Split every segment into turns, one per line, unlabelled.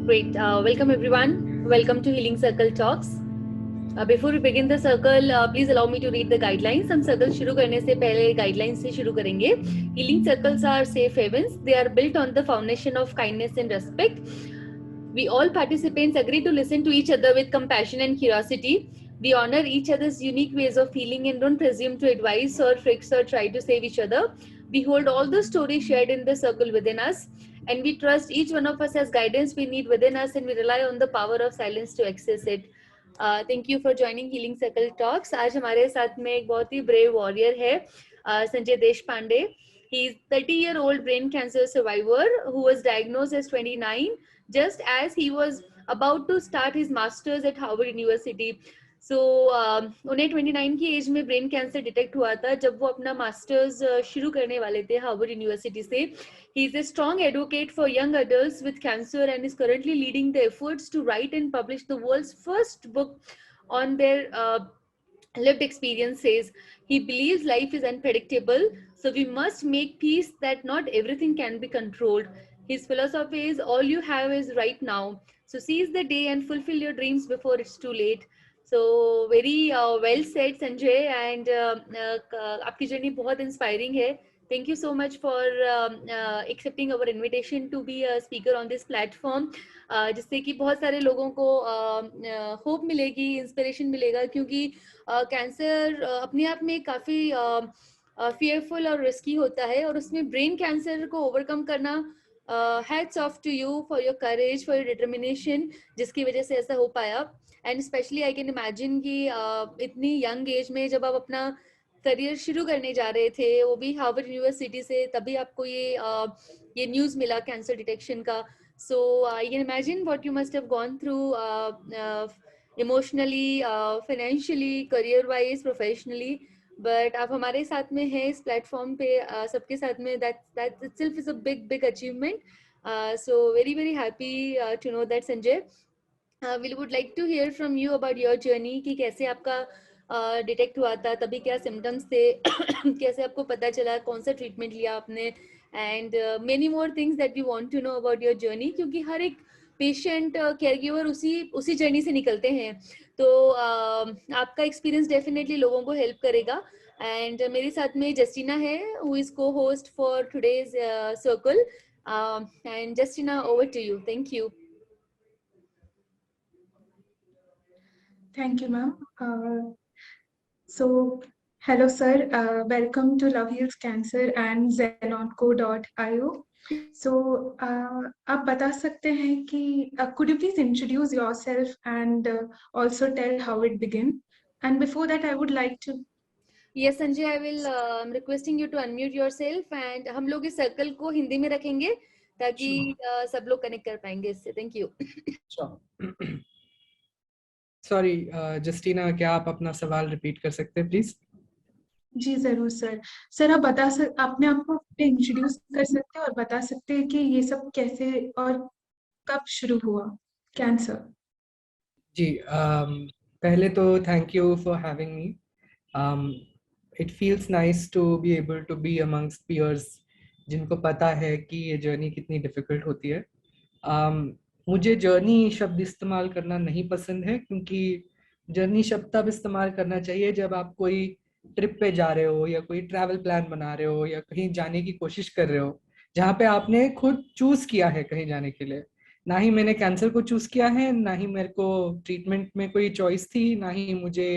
Great. Welcome everyone. Welcome to Healing Circle Talks. Before we begin the circle, please allow me to read the guidelines. हम circle शुरू करने से पहले guidelines से शुरू करेंगे. Healing circles are safe havens. They are built on the foundation of kindness and respect. We all participants agree to listen to each other with compassion and curiosity. We honor each other's unique ways of feeling and don't presume to advise or fix or try to save each other. We hold all the stories shared in the circle within us, and we trust each one of us has guidance we need within us, and we rely on the power of silence to access it. Thank you for joining Healing Circle Talks. आज हमारे साथ में एक बहुत ही brave warrior है, Sanjay Deshpande. He is 30-year-old brain cancer survivor who was diagnosed as 29, just as he was about to start his masters at Harvard University. So उन्हें 29 की as में ब्रेन कैंसर डिटेक्ट हुआ था जब वो अपना मास्टर्स शुरू करने वाले थे हार्वर्ड यूनिवर्सिटी से. He is a strong advocate for young adults with cancer and is currently leading the efforts to write and publish the world's first book on their lived experiences. He believes life is unpredictable, so we must make peace that not everything can be controlled. His philosophy is all you have is right now. So seize the day and fulfill your dreams before it's too late. So very well said, Sanjay, and आपकी journey बहुत inspiring है. Thank you so much for accepting our invitation to be a speaker on this platform, जिससे कि बहुत सारे लोगों को hope मिलेगी, इंस्पिरेशन मिलेगा, क्योंकि कैंसर अपने आप में काफ़ी fearful और रिस्की होता है, और उसमें ब्रेन कैंसर को ओवरकम करना, hats off to you for your courage, for your determination, जिसकी वजह से ऐसा हो पाया. And specially I can imagine कि इतनी यंग एज में जब आप अपना करियर शुरू करने जा रहे थे, वो भी हार्वर्ड यूनिवर्सिटी से, तभी आपको ये न्यूज़ मिला कैंसर डिटेक्शन का. So I can imagine what you must have gone through emotionally, financially, career wise, professionally. But आप हमारे साथ में हैं इस प्लेटफॉर्म पे, सबके साथ में. That itself is a big achievement. So very happy to know that, Sanjay. We would like to hear from you about your journey, कि कैसे आपका डिटेक्ट हुआ था, तभी क्या सिम्टम्स थे, कैसे आपको पता चला, कौन सा ट्रीटमेंट लिया आपने, and many more things that we want to know about your journey, क्योंकि हर एक पेशेंट केयर गिवर उसी जर्नी से निकलते हैं. तो आपका एक्सपीरियंस डेफिनेटली लोगों को हेल्प करेगा. एंड मेरे साथ में जस्टिना है, who is cohost for today's circle. And Justina, over to you. Thank you.
Thank you, ma'am. So, hello, sir. Welcome to Love Heals Cancer and Zenonco.io. So, आप बता सकते हैं कि could you please introduce yourself and also tell how it began? And before that, I would like to.
Yes, Sanjay, I will. I'm requesting you to unmute yourself, and हम लोग इस circle को हिंदी में रखेंगे ताकि सब लोग कनेक्ट कर पाएंगे इससे. Thank you.
सॉरी जस्टिना, क्या आप अपना सवाल रिपीट कर सकते हैं प्लीज?
जी जरूर सर. सर आप अपने आप को इंट्रोड्यूस कर सकते हैं और बता सकते हैं कि ये सब कैसे और कब शुरू हुआ कैंसर?
जी, पहले तो thank you for having me. It feels nice to be able to be amongst peers जिनको पता है कि ये जर्नी कितनी डिफिकल्ट होती है. मुझे जर्नी शब्द इस्तेमाल करना नहीं पसंद है, क्योंकि जर्नी शब्द तब इस्तेमाल करना चाहिए जब आप कोई ट्रिप पे जा रहे हो या कोई ट्रैवल प्लान बना रहे हो या कहीं जाने की कोशिश कर रहे हो, जहाँ पे आपने खुद चूज किया है कहीं जाने के लिए. ना ही मैंने कैंसर को चूज किया है, ना ही मेरे को ट्रीटमेंट में कोई चॉइस थी, ना ही मुझे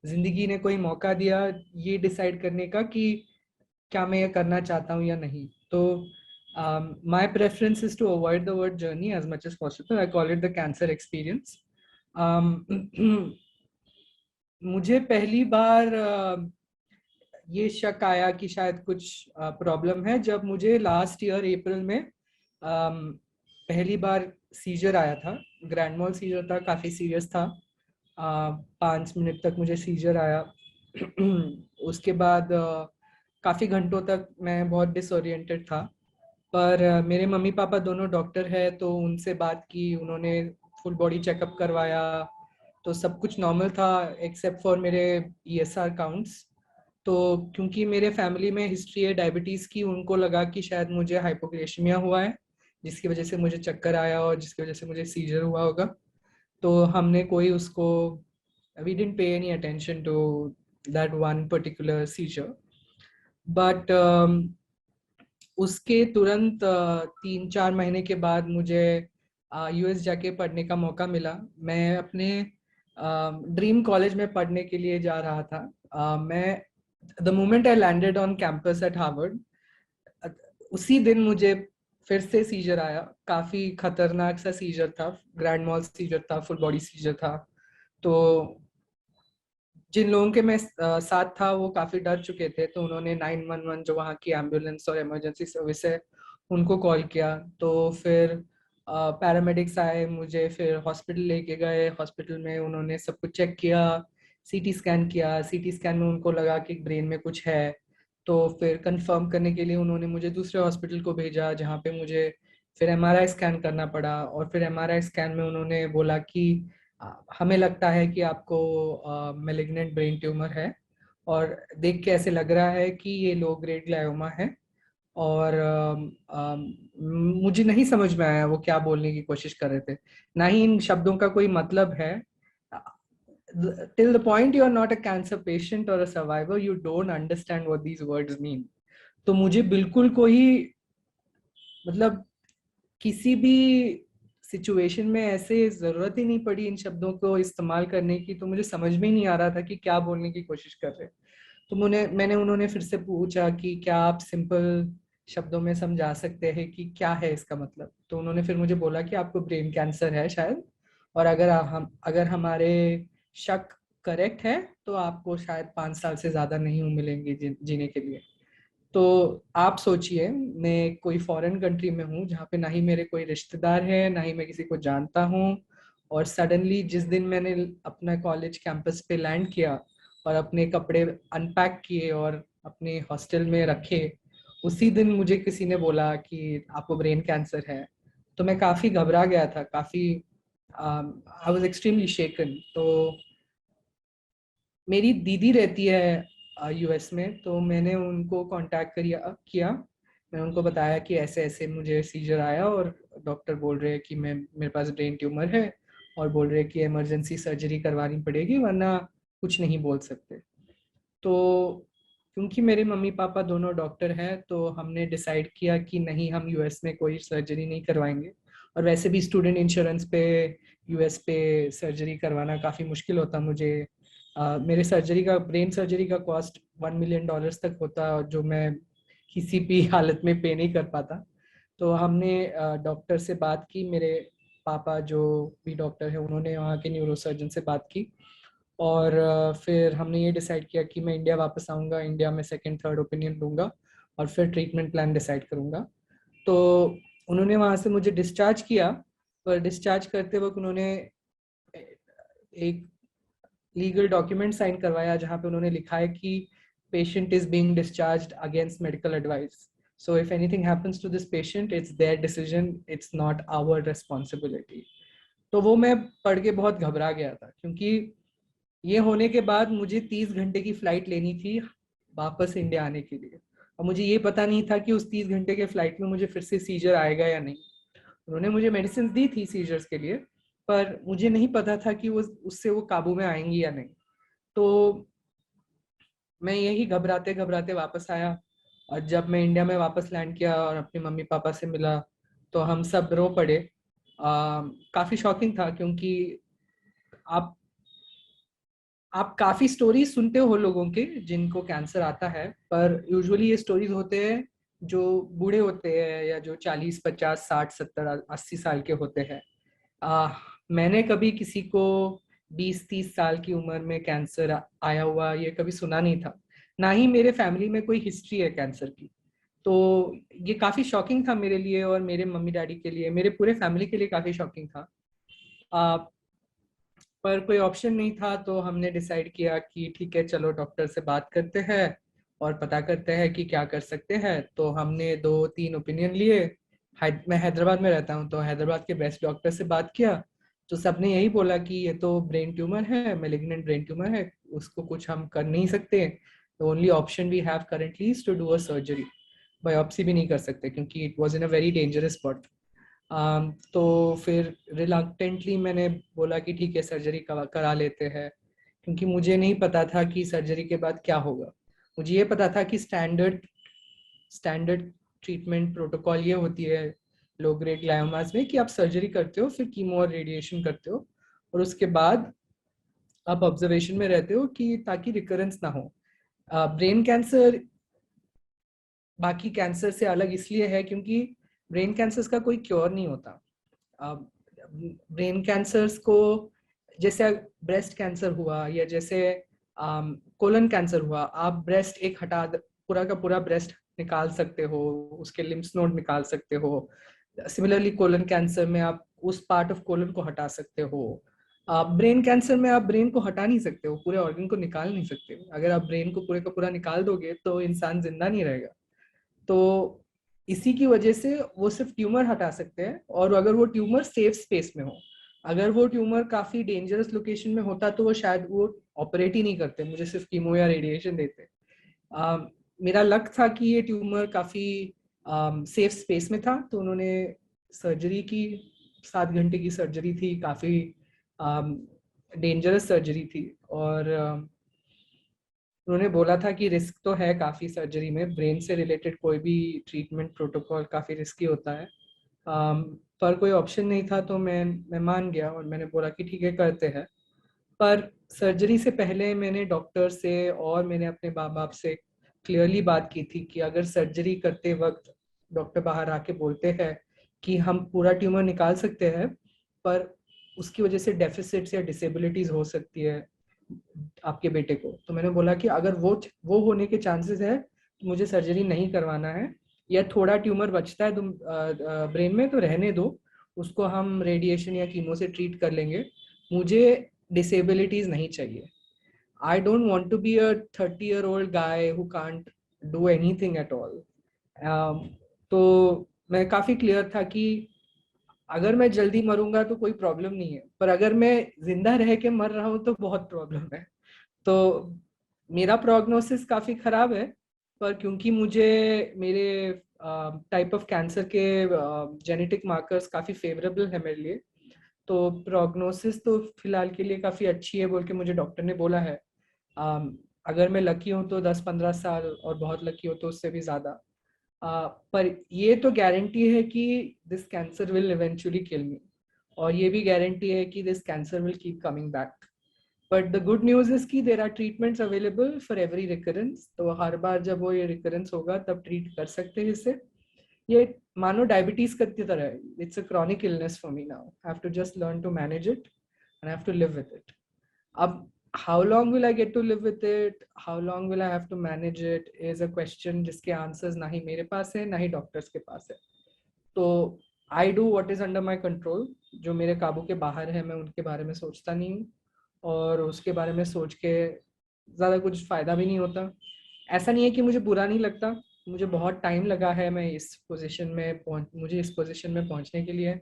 जिंदगी ने कोई मौका दिया ये डिसाइड करने का कि क्या मैं ये करना चाहता हूँ या नहीं. तो my preference is to avoid the word journey as much as possible. I call it the cancer experience. मुझे पहली बार ये शक आया कि शायद कुछ प्रॉब्लम है जब मुझे लास्ट ईयर अप्रैल में पहली बार सीजर आया था. ग्रैंड मॉल सीजर था, काफ़ी सीरियस था. 5 मिनट तक मुझे सीजर आया. उसके बाद काफ़ी घंटों तक मैं बहुत डिसोरिएंटेड था. पर मेरे मम्मी पापा दोनों डॉक्टर है, तो उनसे बात की, उन्होंने फुल बॉडी चेकअप करवाया, तो सब कुछ नॉर्मल था एक्सेप्ट फॉर मेरे ESR काउंट्स. तो क्योंकि मेरे फैमिली में हिस्ट्री है डायबिटीज़ की, उनको लगा कि शायद मुझे हाइपोग्लाइसेमिया हुआ है, जिसकी वजह से मुझे चक्कर आया और जिसकी वजह से मुझे सीजर हुआ होगा। तो हमने कोई उसको we didn't pay any attention to that one particular seizure. But उसके तुरंत 3-4 महीने के बाद मुझे यूएस जाके पढ़ने का मौका मिला। मैं अपने ड्रीम कॉलेज में पढ़ने के लिए जा रहा था। मैं the moment I landed on campus at Harvard, उसी दिन मुझे फिर से सीजर आया। काफी खतरनाक सा सीजर था, ग्रैंड मॉल सीजर था, फुल बॉडी सीजर था। तो जिन लोगों के मैं साथ था वो काफी डर चुके थे, तो उन्होंने 911 जो वहाँ की एम्बुलेंस और इमरजेंसी सर्विस है उनको कॉल किया। तो फिर पैरामेडिक्स आए, मुझे फिर हॉस्पिटल लेके गए। हॉस्पिटल में उन्होंने सब कुछ चेक किया, सीटी स्कैन किया। सीटी स्कैन में उनको लगा कि ब्रेन में कुछ है। तो फिर कंफर्म करने के लिए उन्होंने मुझे दूसरे हॉस्पिटल को भेजा, जहाँ पे मुझे फिर एमआरआई स्कैन करना पड़ा। और फिर एमआरआई स्कैन में उन्होंने बोला कि हमें लगता है कि आपको मैलिग्नेंट ब्रेन ट्यूमर है, और देख के ऐसे लग रहा है कि ये लो ग्रेड ग्लायोमा है। और मुझे नहीं समझ में आया वो क्या बोलने की कोशिश कर रहे थे, ना ही इन शब्दों का कोई मतलब है। Till the point you are not a cancer patient or a survivor, you don't understand what these words mean. तो मुझे बिल्कुल कोई मतलब किसी भी सिचुएशन में ऐसे जरूरत ही नहीं पड़ी इन शब्दों को इस्तेमाल करने की। तो मुझे समझ में ही नहीं आ रहा था कि क्या बोलने की कोशिश कर रहे। तो उन्होंने फिर से पूछा कि क्या आप सिंपल शब्दों में समझा सकते हैं कि क्या है इसका मतलब। तो उन्होंने फिर मुझे बोला कि आपको ब्रेन कैंसर है शायद, और अगर हमारे शक करेक्ट है तो आपको शायद 5 साल से ज्यादा नहीं मिलेंगे जीने के लिए। तो आप सोचिए, मैं कोई फॉरेन कंट्री में हूँ जहाँ पे ना ही मेरे कोई रिश्तेदार है, ना ही मैं किसी को जानता हूँ। और सडनली जिस दिन मैंने अपना कॉलेज कैंपस पे लैंड किया और अपने कपड़े अनपैक किए और अपने हॉस्टल में रखे, उसी दिन मुझे किसी ने बोला कि आपको ब्रेन कैंसर है। तो मैं काफ़ी घबरा गया था, काफ़ी आई वाज एक्सट्रीमली शेकन। तो मेरी दीदी रहती है यूएस में, तो मैंने उनको कांटेक्ट किया। मैंने उनको बताया कि ऐसे ऐसे मुझे सीजर आया और डॉक्टर बोल रहे हैं कि मेरे पास ब्रेन ट्यूमर है, और बोल रहे हैं कि इमरजेंसी सर्जरी करवानी पड़ेगी वरना कुछ नहीं बोल सकते। तो क्योंकि मेरे मम्मी पापा दोनों डॉक्टर हैं, तो हमने डिसाइड किया कि नहीं, हम यूएस में कोई सर्जरी नहीं करवाएंगे। और वैसे भी स्टूडेंट इंश्योरेंस पे यूएस पे सर्जरी करवाना काफ़ी मुश्किल होता मुझे। मेरे ब्रेन सर्जरी का कॉस्ट $1 मिलियन तक होता, जो मैं किसी भी हालत में पे नहीं कर पाता। तो हमने डॉक्टर से बात की, मेरे पापा जो भी डॉक्टर है उन्होंने वहाँ के न्यूरोसर्जन से बात की। और फिर हमने ये डिसाइड किया कि मैं इंडिया वापस आऊँगा, इंडिया में सेकंड थर्ड ओपिनियन लूँगा और फिर ट्रीटमेंट प्लान डिसाइड करूँगा। तो उन्होंने वहाँ से मुझे डिस्चार्ज किया, पर डिस्चार्ज करते वक्त उन्होंने एक लीगल डॉक्यूमेंट साइन करवाया जहाँ पे उन्होंने लिखा है कि patient is being discharged against medical advice, so if anything happens to this patient it's their decision, it's not our responsibility. तो वो मैं पढ़ के बहुत घबरा गया था, क्योंकि ये होने के बाद मुझे 30 घंटे की फ्लाइट लेनी थी वापस इंडिया आने के लिए। और मुझे ये पता नहीं था कि उस 30 घंटे के फ्लाइट में मुझे फिर से सीजर आएगा या नहीं। उन्होंने मुझे मेडिसिन दी थी सीजर्स के लिए, पर मुझे नहीं पता था कि उससे वो काबू में आएंगी या नहीं। तो मैं यही घबराते घबराते वापस आया। और जब मैं इंडिया में वापस लैंड किया और अपने मम्मी पापा से मिला, तो हम सब रो पड़े। काफ़ी शॉकिंग था, क्योंकि आप काफी स्टोरीज सुनते हो लोगों के जिनको कैंसर आता है, पर यूजुअली ये स्टोरीज होते हैं जो बूढ़े होते हैं या जो 40 50 60 70 80 साल के होते हैं। मैंने कभी किसी को 20 30 साल की उम्र में कैंसर आया हुआ ये कभी सुना नहीं था, ना ही मेरे फैमिली में कोई हिस्ट्री है कैंसर की। तो ये काफी शॉकिंग था मेरे लिए और मेरे मम्मी डैडी के लिए, मेरे पूरे फैमिली के लिए काफी शॉकिंग था। पर कोई ऑप्शन नहीं था, तो हमने डिसाइड किया कि ठीक है, चलो डॉक्टर से बात करते हैं और पता करते हैं कि क्या कर सकते हैं। तो हमने 2-3 ओपिनियन लिए। मैं हैदराबाद में रहता हूँ, तो हैदराबाद के बेस्ट डॉक्टर से बात किया। तो सबने यही बोला कि ये तो ब्रेन ट्यूमर है, मैलिग्नेंट ब्रेन ट्यूमर है, उसको कुछ हम कर नहीं सकते। The only option we have currently is to do a surgery. Biopsy भी नहीं कर सकते क्योंकि it was in a very dangerous spot. तो फिर रिलक्टेंटली मैंने बोला कि ठीक है सर्जरी करा लेते हैं, क्योंकि मुझे नहीं पता था कि सर्जरी के बाद क्या होगा। मुझे ये पता था कि स्टैंडर्ड ट्रीटमेंट प्रोटोकॉल ये होती है लो ग्रेड ग्लायोमास में कि आप सर्जरी करते हो, फिर कीमो और रेडिएशन करते हो, और उसके बाद आप ऑब्जर्वेशन में रहते हो कि ताकि रिकरेंस ना हो। ब्रेन कैंसर बाकी कैंसर से अलग इसलिए है क्योंकि ब्रेन कैंसर का कोई क्योर नहीं होता। ब्रेन कैंसर्स को जैसे ब्रेस्ट कैंसर हुआ या जैसे कोलन कैंसर हुआ, आप ब्रेस्ट एक पूरा का पूरा ब्रेस्ट निकाल सकते हो, उसके लिम्फ नोड निकाल सकते हो। सिमिलरली कोलन कैंसर में आप उस पार्ट ऑफ कोलन को हटा सकते हो। ब्रेन कैंसर में आप ब्रेन को हटा नहीं सकते हो, पूरे ऑर्गन को निकाल नहीं सकते हो। अगर आप ब्रेन को पूरे का पूरा निकाल दोगे तो इंसान जिंदा नहीं रहेगा। तो इसी की वजह से वो सिर्फ ट्यूमर हटा सकते हैं, और अगर वो ट्यूमर सेफ स्पेस में हो। अगर वो ट्यूमर काफी डेंजरस लोकेशन में होता तो वो शायद वो ऑपरेट ही नहीं करते, मुझे सिर्फ कीमो या रेडिएशन देते। मेरा लक था कि ये ट्यूमर काफी सेफ स्पेस में था, तो उन्होंने सर्जरी की। 7 घंटे की सर्जरी थी, काफी डेंजरस सर्जरी थी, और उन्होंने बोला था कि रिस्क तो है काफ़ी सर्जरी में, ब्रेन से रिलेटेड कोई भी ट्रीटमेंट प्रोटोकॉल काफ़ी रिस्की होता है। पर कोई ऑप्शन नहीं था, तो मैं मान गया और मैंने बोला कि ठीक है करते हैं। पर सर्जरी से पहले मैंने डॉक्टर से और मैंने अपने माँ बाप से क्लियरली बात की थी कि अगर सर्जरी करते वक्त डॉक्टर बाहर आके बोलते हैं कि हम पूरा ट्यूमर निकाल सकते हैं, पर उसकी वजह से डेफिसिट्स या डिसेबिलिटीज हो सकती है आपके बेटे को, तो मैंने बोला कि अगर वो होने के चांसेस है तो मुझे सर्जरी नहीं करवाना है, या थोड़ा ट्यूमर बचता है तुम ब्रेन में तो रहने दो, उसको हम रेडिएशन या कीमो से ट्रीट कर लेंगे, मुझे डिसेबिलिटीज नहीं चाहिए। I don't want to be a 30-year-old guy who can't do anything at all. तो मैं काफी क्लियर था कि अगर मैं जल्दी मरूंगा तो कोई प्रॉब्लम नहीं है, पर अगर मैं जिंदा रह के मर रहा हूँ तो बहुत प्रॉब्लम है। तो मेरा प्रोग्नोसिस काफी खराब है, पर क्योंकि मुझे मेरे टाइप ऑफ कैंसर के जेनेटिक मार्कर्स काफी फेवरेबल है मेरे लिए, तो प्रोग्नोसिस तो फिलहाल के लिए काफी अच्छी है बोल के मुझे डॉक्टर ने बोला है। अगर मैं लकी हूँ तो 10-15 साल, और बहुत लकी हूँ तो उससे भी ज्यादा। पर ये तो गारंटी है कि this cancer will eventually kill me, और ये भी गारंटी है कि this cancer will keep coming back. But the good news is कि there are treatments available for every recurrence, तो हर बार जब वो ये रिकरेंस होगा तब ट्रीट कर सकते हैं इससे। ये मानो डायबिटीज की तरह है, it's a chronic illness for me now, I have to just learn to manage it and I have to live with it. अब how long will I get to live with it, how long will I have to manage it is a question जिसके answers ना ही मेरे पास है ना ही doctors के पास है। तो I do what is under my control, जो मेरे काबू के बाहर है मैं उनके बारे में सोचता नहीं हूँ, और उसके बारे में सोच के ज़्यादा कुछ फ़ायदा भी नहीं होता। ऐसा नहीं है कि मुझे बुरा नहीं लगता, मुझे बहुत टाइम लगा है मैं इस पोजीशन में मुझे इस पोजीशन में पहुंचने के लिए।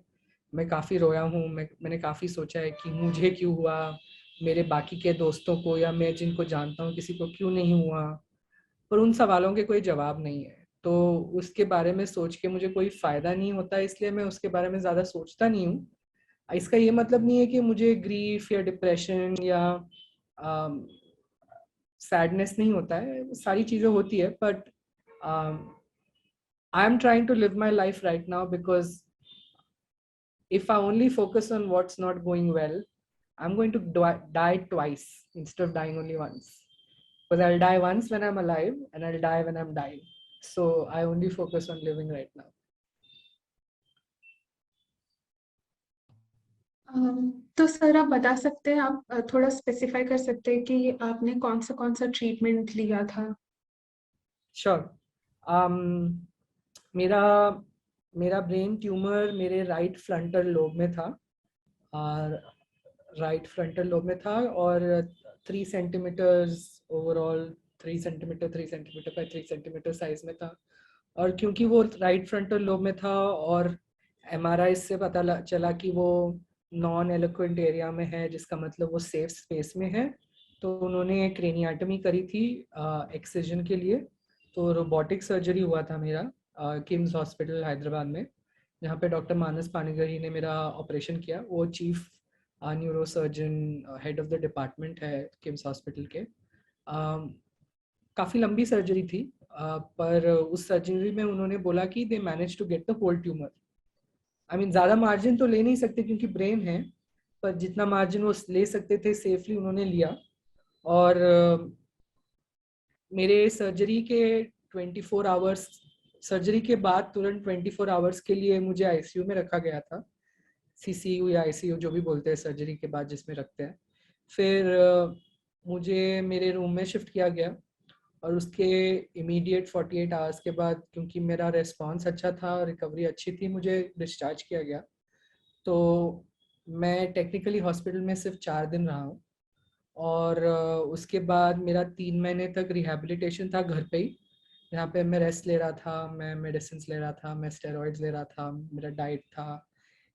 मैं काफ़ी रोया हूँ, मैंने काफ़ी सोचा है कि मुझे क्यों हुआ, मेरे बाकी के दोस्तों को या मैं जिनको जानता हूँ किसी को क्यों नहीं हुआ, पर उन सवालों के कोई जवाब नहीं है। तो उसके बारे में सोच के मुझे कोई फ़ायदा नहीं होता, इसलिए मैं उसके बारे में ज़्यादा सोचता नहीं हूँ। इसका ये मतलब नहीं है कि मुझे ग्रीफ या डिप्रेशन या सैडनेस नहीं होता है, सारी चीज़ें होती है, but I am trying to live my life right now, because if I only focus on what's not going well, I'm going to die twice instead of dying only once. Because I'll die once when I'm alive and I'll die when I'm dying. So I only focus on living right now.
तो sir आप बता सकते हैं, आप थोड़ा specify कर सकते हैं कि आपने कौन सा ट्रीटमेंट लिया था?
Sure. मेरा मेरा ब्रेन ट्यूमर मेरे राइट फ्रंटल लोब में था, और राइट फ्रंटल लोब में था, और 3 centimetres overall, 3 centimetre 3 centimetre by 3 centimetre size में था। और क्योंकि वो राइट फ्रंटल लोब में था और एमआरआई से पता चला कि वो नॉन एलोक्वेंट एरिया में है, जिसका मतलब वो सेफ स्पेस में है, तो उन्होंने क्रेनियाटमी करी थी एक्सिजन के लिए। तो रोबोटिक सर्जरी हुआ था मेरा किम्स हॉस्पिटल हैदराबाद में, जहाँ पे डॉक्टर मानस पानीगरी ने मेरा ऑपरेशन किया। वो chief neuro surgeon, head of the department है किम्स हॉस्पिटल के। काफ़ी लंबी सर्जरी थी, पर उस सर्जरी में उन्होंने बोला कि they manage to get the whole tumour. I mean ज़्यादा मार्जिन तो ले नहीं सकते क्योंकि ब्रेन है, पर जितना मार्जिन वो ले सकते थे सेफली उन्होंने लिया। और मेरे सर्जरी के 24 आवर्स, सर्जरी के बाद तुरंत 24 आवर्स के लिए मुझे आईसीयू में रखा गया था। सीसीयू या आईसीयू जो भी बोलते हैं सर्जरी के बाद जिसमें रखते हैं। फिर मुझे मेरे रूम में शिफ्ट किया गया और उसके इमीडिएट 48 आवर्स के बाद, क्योंकि मेरा रेस्पॉन्स अच्छा था, रिकवरी अच्छी थी, मुझे डिस्चार्ज किया गया। तो मैं टेक्निकली हॉस्पिटल में सिर्फ 4 दिन रहा हूँ। और उसके बाद मेरा 3 महीने तक रिहैबिलिटेशन था घर पे ही, जहाँ पे मैं रेस्ट ले रहा था, मैं मेडिसिन ले रहा था, मैं स्टेरॉइड्स ले रहा था, मेरा डाइट था,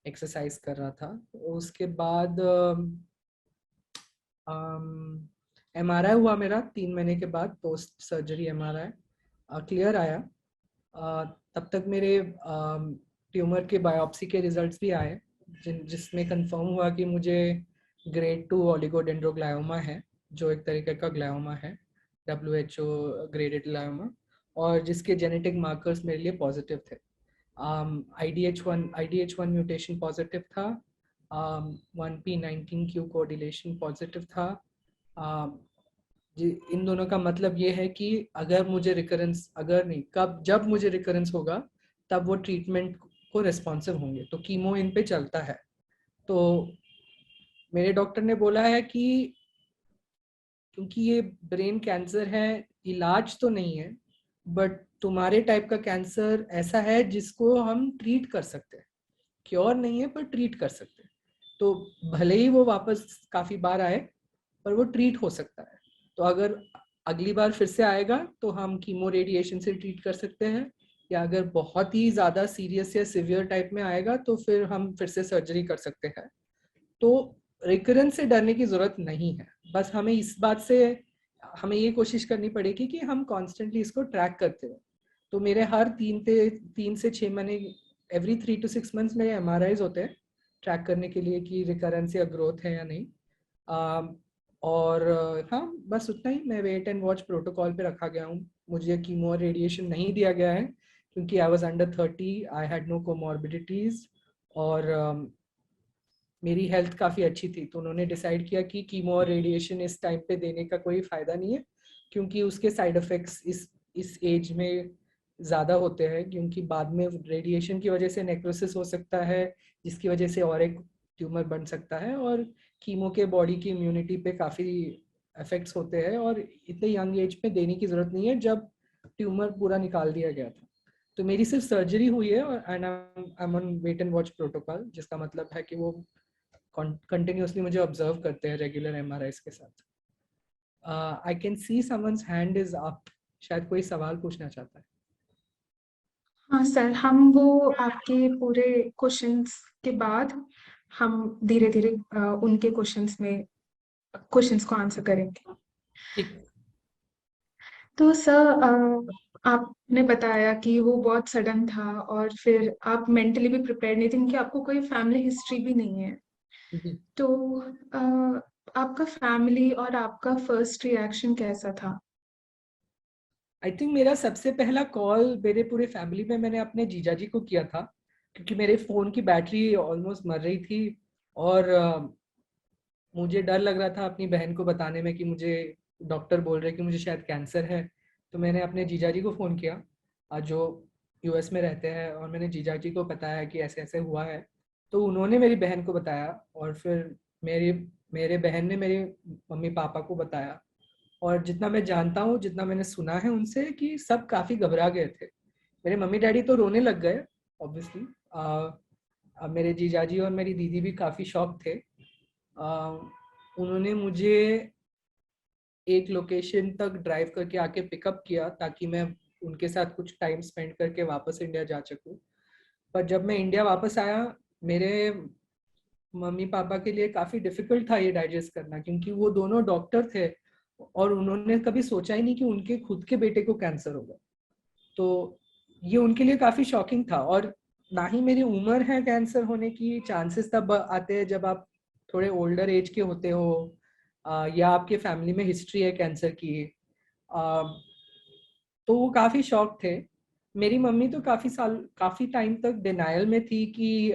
एक्सरसाइज कर रहा था। उसके बाद MRI हुआ मेरा 3 महीने के बाद, पोस्ट सर्जरी MRI क्लियर आया। तब तक मेरे ट्यूमर के बायोप्सी के रिजल्ट्स भी आए, जिसमें कंफर्म हुआ कि मुझे ग्रेड 2 ओलिगोडेंड्रोग्लायोमा है, जो एक तरीके का ग्लायोमा है, WHO ग्रेडेड ग्लायोमा, और जिसके जेनेटिक मार्कर्स मेरे लिए पॉजिटिव थे। IDH1 म्यूटेशन पॉजिटिव था, 1p19q कोडिलेशन पॉजिटिव था। इन दोनों का मतलब ये है कि अगर मुझे रिकरेंस, अगर नहीं कब, जब मुझे रिकरेंस होगा तब वो ट्रीटमेंट को रिस्पॉन्सिव होंगे, तो कीमो इन पे चलता है। तो मेरे डॉक्टर ने बोला है कि क्योंकि ये ब्रेन कैंसर है, इलाज तो नहीं है, बट तुम्हारे टाइप का कैंसर ऐसा है जिसको हम ट्रीट कर सकते हैं, क्योर नहीं है पर ट्रीट कर सकते हैं। तो भले ही वो वापस काफी बार आए, पर वो ट्रीट हो सकता है। तो अगर अगली बार फिर से आएगा तो हम कीमो रेडिएशन से ट्रीट कर सकते हैं, या अगर बहुत ही ज्यादा सीरियस या सिवियर टाइप में आएगा तो फिर हम फिर से सर्जरी कर सकते हैं। तो रिकरेंस से डरने की जरूरत नहीं है, बस हमें इस बात से हमें ये कोशिश करनी पड़ेगी कि हम कॉन्स्टेंटली इसको ट्रैक करते रहे। तो मेरे हर 3 से 6 महीने, एवरी 3 to 6 months मेरे MRIs होते हैं ट्रैक करने के लिए कि रिकरेंस या ग्रोथ है या नहीं। और हाँ, बस उतना ही। मैं वेट एंड वॉच प्रोटोकॉल पे रखा गया हूँ। मुझे कीमो रेडिएशन नहीं दिया गया है क्योंकि I was under 30, I had no comorbidities, और मेरी हेल्थ काफ़ी अच्छी थी। तो उन्होंने डिसाइड किया कि कीमो और रेडिएशन इस टाइम पे देने का कोई फ़ायदा नहीं है, क्योंकि उसके साइड इफ़ेक्ट्स इस एज में ज़्यादा होते हैं, क्योंकि बाद में रेडिएशन की वजह से नेक्रोसिस हो सकता है, जिसकी वजह से और एक ट्यूमर बन सकता है, और कीमो के बॉडी की इम्यूनिटी पे काफ़ी इफेक्ट्स होते हैं, और इतने यंग एज में देने की ज़रूरत नहीं है जब ट्यूमर पूरा निकाल दिया गया था। तो मेरी सिर्फ सर्जरी हुई है, और I am on wait and watch protocol, जिसका मतलब है कि वो कंटिन्यूअसली मुझे ऑब्जर्व करते हैं रेगुलर MRIs के साथ। I can see someone's hand is up, शायद कोई सवाल पूछना चाहता है।
हाँ सर, हम वो आपके पूरे क्वेश्चंस के बाद हम धीरे धीरे उनके क्वेश्चंस को आंसर करेंगे।
ठीक।
तो सर, आपने बताया कि वो बहुत सडन था और फिर आप मेंटली भी प्रिपेयर नहीं थे क्योंकि आपको कोई फैमिली हिस्ट्री भी नहीं है।
जी।
तो आपका फैमिली और आपका फर्स्ट रिएक्शन कैसा था?
आई थिंक मेरा सबसे पहला कॉल मेरे पूरे फैमिली में मैंने अपने जीजा जी को किया था, क्योंकि मेरे फ़ोन की बैटरी ऑलमोस्ट मर रही थी, और मुझे डर लग रहा था अपनी बहन को बताने में कि मुझे डॉक्टर बोल रहे कि मुझे शायद कैंसर है। तो मैंने अपने जीजा जी को फ़ोन किया, जो US में रहते हैं, और मैंने जीजा जी को बताया कि ऐसे ऐसे हुआ है। तो उन्होंने मेरी बहन को बताया, और फिर मेरे बहन ने मेरे मम्मी पापा को बताया। और जितना मैं जानता हूँ, जितना मैंने सुना है उनसे, कि सब काफ़ी घबरा गए थे। मेरे मम्मी डैडी तो रोने लग गए ऑब्वियसली। मेरे जीजाजी और मेरी दीदी भी काफ़ी शॉक थे। उन्होंने मुझे एक लोकेशन तक ड्राइव करके आके पिकअप किया ताकि मैं उनके साथ कुछ टाइम स्पेंड करके वापस इंडिया जा सकूं। पर जब मैं इंडिया वापस आया, मेरे मम्मी पापा के लिए काफ़ी डिफिकल्ट था ये डाइजेस्ट करना, क्योंकि वो दोनों डॉक्टर थे और उन्होंने कभी सोचा ही नहीं कि उनके खुद के बेटे को कैंसर होगा। तो ये उनके लिए काफ़ी शॉकिंग था। और ना ही मेरी उम्र है कैंसर होने की, चांसेस तब आते हैं जब आप थोड़े ओल्डर एज के होते हो या आपके फैमिली में हिस्ट्री है कैंसर की। तो वो काफ़ी शॉक थे। मेरी मम्मी तो काफ़ी टाइम तक डिनायल में थी कि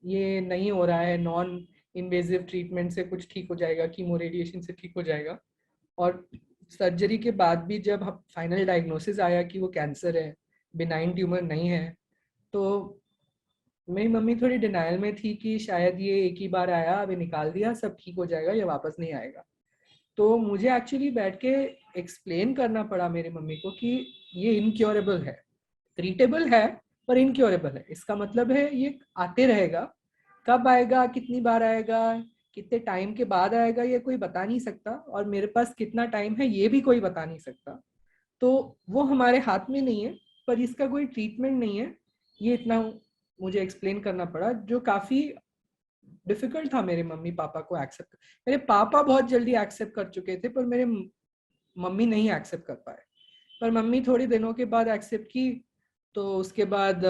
ये नहीं हो रहा है, नॉन इन्वेजिव ट्रीटमेंट से कुछ ठीक हो जाएगा, कीमो रेडिएशन से ठीक हो जाएगा। और सर्जरी के बाद भी जब फाइनल डायग्नोसिस आया कि वो कैंसर है, बिनाइन ट्यूमर नहीं है, तो मेरी मम्मी थोड़ी डिनायल में थी कि शायद ये एक ही बार आया, अभी निकाल दिया, सब ठीक हो जाएगा, ये वापस नहीं आएगा। तो मुझे एक्चुअली बैठ के एक्सप्लेन करना पड़ा मेरी मम्मी को कि ये इनक्योरेबल है, ट्रीटेबल है पर इनक्योरेबल है। इसका मतलब है ये आते रहेगा, कब आएगा, कितनी बार आएगा, कितने टाइम के बाद आएगा, ये कोई बता नहीं सकता, और मेरे पास कितना टाइम है ये भी कोई बता नहीं सकता। तो वो हमारे हाथ में नहीं है, पर इसका कोई ट्रीटमेंट नहीं है, ये इतना मुझे एक्सप्लेन करना पड़ा, जो काफ़ी डिफिकल्ट था मेरे मम्मी पापा को एक्सेप्ट। मेरे पापा बहुत जल्दी एक्सेप्ट कर चुके थे, पर मेरे मम्मी नहीं एक्सेप्ट कर पाए। पर मम्मी थोड़ी दिनों के बाद एक्सेप्ट की। तो उसके बाद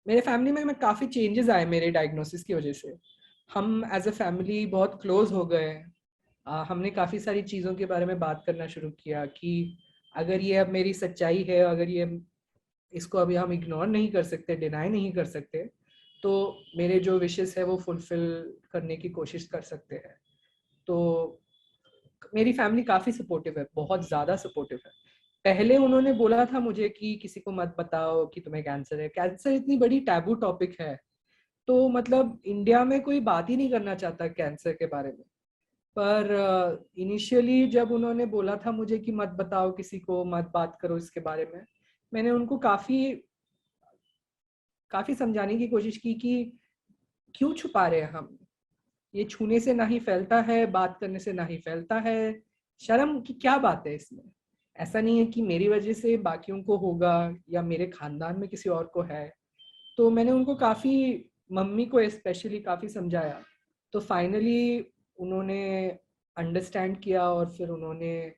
मेरे फैमिली में काफ़ी चेंजेस आए मेरे डायग्नोसिस की वजह से। हम एज अ फैमिली बहुत क्लोज हो गए। हमने काफ़ी सारी चीज़ों के बारे में बात करना शुरू किया कि अगर ये अब मेरी सच्चाई है, अगर ये इसको अभी हम इग्नोर नहीं कर सकते, डिनाई नहीं कर सकते, तो मेरे जो विशेस है वो फुलफिल करने की कोशिश कर सकते हैं। तो मेरी फैमिली काफ़ी सपोर्टिव है, बहुत ज़्यादा सपोर्टिव है। पहले उन्होंने बोला था मुझे कि किसी को मत बताओ कि तुम्हें कैंसर है, कैंसर इतनी बड़ी टैबू टॉपिक है, तो मतलब इंडिया में कोई बात ही नहीं करना चाहता कैंसर के बारे में। पर इनिशियली जब उन्होंने बोला था मुझे कि मत बताओ किसी को, मत बात करो इसके बारे में, मैंने उनको काफ़ी समझाने की कोशिश की कि क्यों छुपा रहे हैं हम, ये छूने से ना ही फैलता है, बात करने से ना ही फैलता है, शर्म की क्या बात है इसमें। ऐसा नहीं है कि मेरी वजह से बाकियों को होगा या मेरे खानदान में किसी और को है। तो मैंने उनको काफ़ी, मम्मी को स्पेशली काफ़ी समझाया। तो फाइनली उन्होंने अंडरस्टैंड किया, और फिर उन्होंने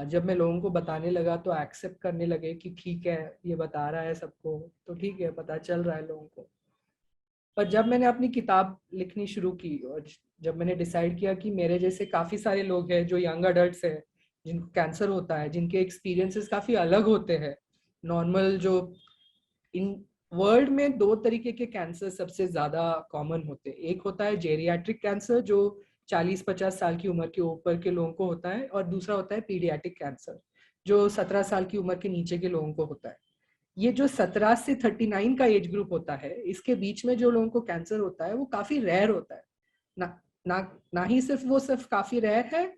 जब मैं लोगों को बताने लगा तो एक्सेप्ट करने लगे कि ठीक है, ये बता रहा है सबको, तो ठीक है, पता चल रहा है लोगों को। पर जब मैंने अपनी किताब लिखनी शुरू की, और जब मैंने डिसाइड किया कि मेरे जैसे काफ़ी सारे लोग हैं जो यंग अडल्ट्स हैं जिनको कैंसर होता है, जिनके एक्सपीरियंसेस काफ़ी अलग होते हैं नॉर्मल, जो इन वर्ल्ड में दो तरीके के कैंसर सबसे ज़्यादा कॉमन होते हैं। एक होता है जेरियाट्रिक कैंसर, जो 40-50 साल की उम्र के ऊपर के लोगों को होता है, और दूसरा होता है पीडियाट्रिक कैंसर, जो 17 साल की उम्र के नीचे के लोगों को होता है। ये जो 17 से 39 का एज ग्रुप होता है, इसके बीच में जो लोगों को कैंसर होता है वो काफी रेयर होता है। ना ना ना ही सिर्फ काफी रेयर है,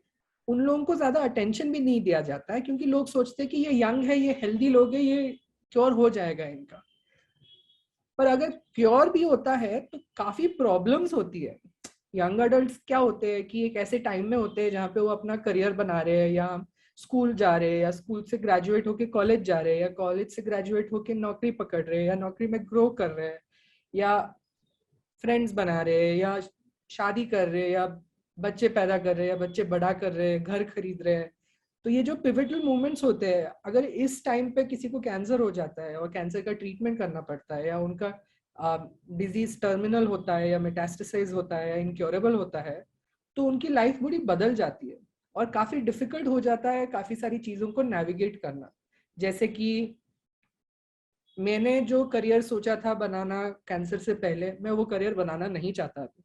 उन लोगों को ज्यादा अटेंशन भी नहीं दिया जाता है, क्योंकि लोग सोचते हैं कि ये यंग है, ये हेल्दी लोग है, ये क्योर हो जाएगा इनका। पर अगर क्योर भी होता है तो काफी प्रॉब्लम्स होती है। यंग अडल्ट्स क्या होते हैं कि एक ऐसे टाइम में होते हैं जहाँ पे वो अपना करियर बना रहे हैं, या स्कूल जा रहे हैं, या स्कूल से ग्रेजुएट होके कॉलेज जा रहे हैं, या कॉलेज से ग्रेजुएट होके नौकरी पकड़ रहे हैं, या नौकरी में ग्रो कर रहे हैं, या फ्रेंड्स बना रहे हैं, या शादी कर रहे हैं, या बच्चे पैदा कर रहे हैं, या बच्चे बड़ा कर रहे हैं, घर खरीद रहे हैं। तो ये जो पिवटल मोमेंट्स होते हैं, अगर इस टाइम पे किसी को कैंसर हो जाता है और कैंसर का ट्रीटमेंट करना पड़ता है, या उनका डिजीज टर्मिनल होता है, या मेटास्टेसाइज होता है, या इनक्योरेबल होता है, तो उनकी लाइफ बड़ी बदल जाती है, और काफ़ी डिफिकल्ट हो जाता है काफ़ी सारी चीज़ों को नेविगेट करना। जैसे कि मैंने जो करियर सोचा था बनाना कैंसर से पहले, मैं वो करियर बनाना नहीं चाहता था,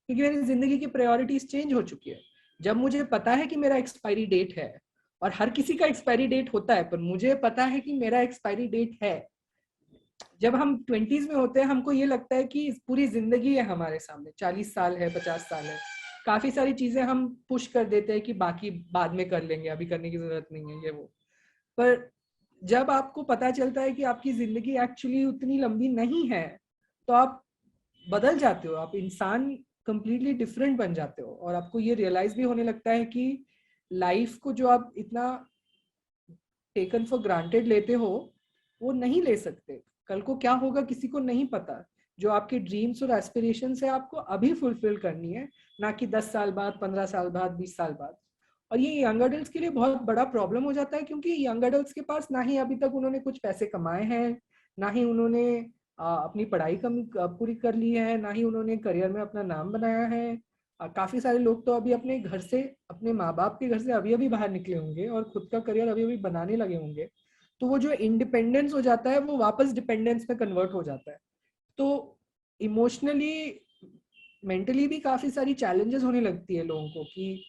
क्योंकि मेरी जिंदगी की प्रायोरिटीज चेंज हो चुकी है। जब मुझे पता है कि मेरा एक्सपायरी डेट है, और हर किसी का एक्सपायरी डेट होता है, पर मुझे पता है कि मेरा एक्सपायरी डेट है। जब हम 20s में होते हैं, हमको ये लगता है कि पूरी जिंदगी है हमारे सामने, 40 साल है, 50 साल है, काफी सारी चीजें हम पुश कर देते हैं कि बाकी बाद में कर लेंगे, अभी करने की जरूरत नहीं है, ये वो। पर जब आपको पता चलता है कि आपकी जिंदगी एक्चुअली उतनी लंबी नहीं है, तो आप बदल जाते हो, आप इंसान कंप्लीटली डिफरेंट बन जाते हो, और आपको ये रियलाइज भी होने लगता है कि लाइफ को जो आप इतना टेकन फॉर ग्रांटेड लेते हो, वो नहीं ले सकते। कल को क्या होगा किसी को नहीं पता। जो आपके ड्रीम्स और एस्पिरेशंस है, आपको अभी फुलफिल करनी है, ना कि 10 साल बाद, 15 साल बाद, 20 साल बाद। और ये यंग अडल्ट्स के लिए बहुत बड़ा प्रॉब्लम हो जाता है, क्योंकि यंग अडल्ट्स के पास ना ही अभी तक उन्होंने कुछ पैसे कमाए हैं, ना ही उन्होंने अपनी पढ़ाई पूरी कर ली है, ना ही उन्होंने करियर में अपना नाम बनाया है। काफी सारे लोग तो अभी अपने घर से, अपने माँ बाप के घर से अभी अभी बाहर निकले होंगे और खुद का करियर अभी अभी बनाने लगे होंगे। तो वो जो इंडिपेंडेंस हो जाता है वो वापस डिपेंडेंस में कन्वर्ट हो जाता है। तो इमोशनली, मेंटली भी काफी सारी चैलेंजेस होने लगती है लोगों को कि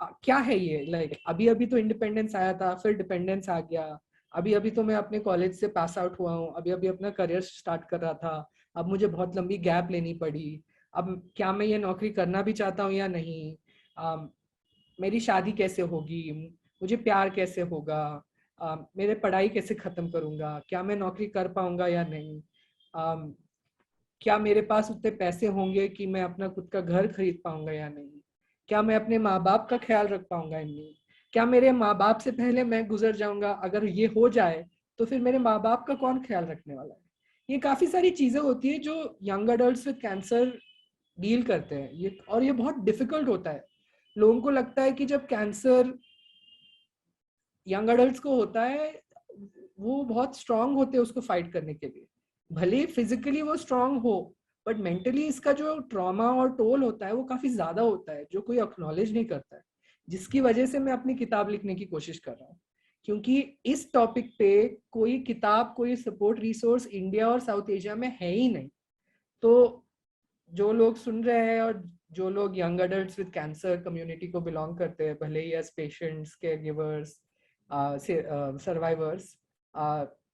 क्या है ये, लाइक अभी अभी तो इंडिपेंडेंस आया था, फिर डिपेंडेंस आ गया, अभी अभी तो मैं अपने कॉलेज से पास आउट हुआ हूँ, अभी अभी अपना करियर स्टार्ट कर रहा था, अब मुझे बहुत लंबी गैप लेनी पड़ी, अब क्या मैं ये नौकरी करना भी चाहता हूँ या नहीं, मेरी शादी कैसे होगी, मुझे प्यार कैसे होगा, मेरे पढ़ाई कैसे खत्म करूंगा, क्या मैं नौकरी कर पाऊंगा या नहीं, क्या मेरे पास उतने पैसे होंगे कि मैं अपना खुद का घर खरीद पाऊंगा या नहीं, क्या मैं अपने माँ बाप का ख्याल रख पाऊंगा या नहीं, क्या मेरे माँ बाप से पहले मैं गुजर जाऊंगा, अगर ये हो जाए तो फिर मेरे माँ बाप का कौन ख्याल रखने वाला है। ये काफी सारी चीजें होती है जो young adults with cancer deal करते हैं ये, और ये बहुत डिफिकल्ट होता है। लोगों को लगता है कि जब कैंसर यंग अडल्ट्स को होता है वो बहुत स्ट्रांग होते हैं उसको फाइट करने के लिए, भले फिजिकली वो स्ट्रांग हो, बट मेंटली इसका जो ट्रॉमा और टोल होता है वो काफी ज्यादा होता है, जो कोई एक्नॉलेज नहीं करता है। जिसकी वजह से मैं अपनी किताब लिखने की कोशिश कर रहा हूँ, क्योंकि इस टॉपिक पे कोई किताब, कोई सपोर्ट रिसोर्स इंडिया और साउथ एशिया में है ही नहीं। तो जो लोग सुन रहे हैं और जो लोग young adults with cancer community को बिलोंग करते हैं, भले ही as patients, caregivers, survivors,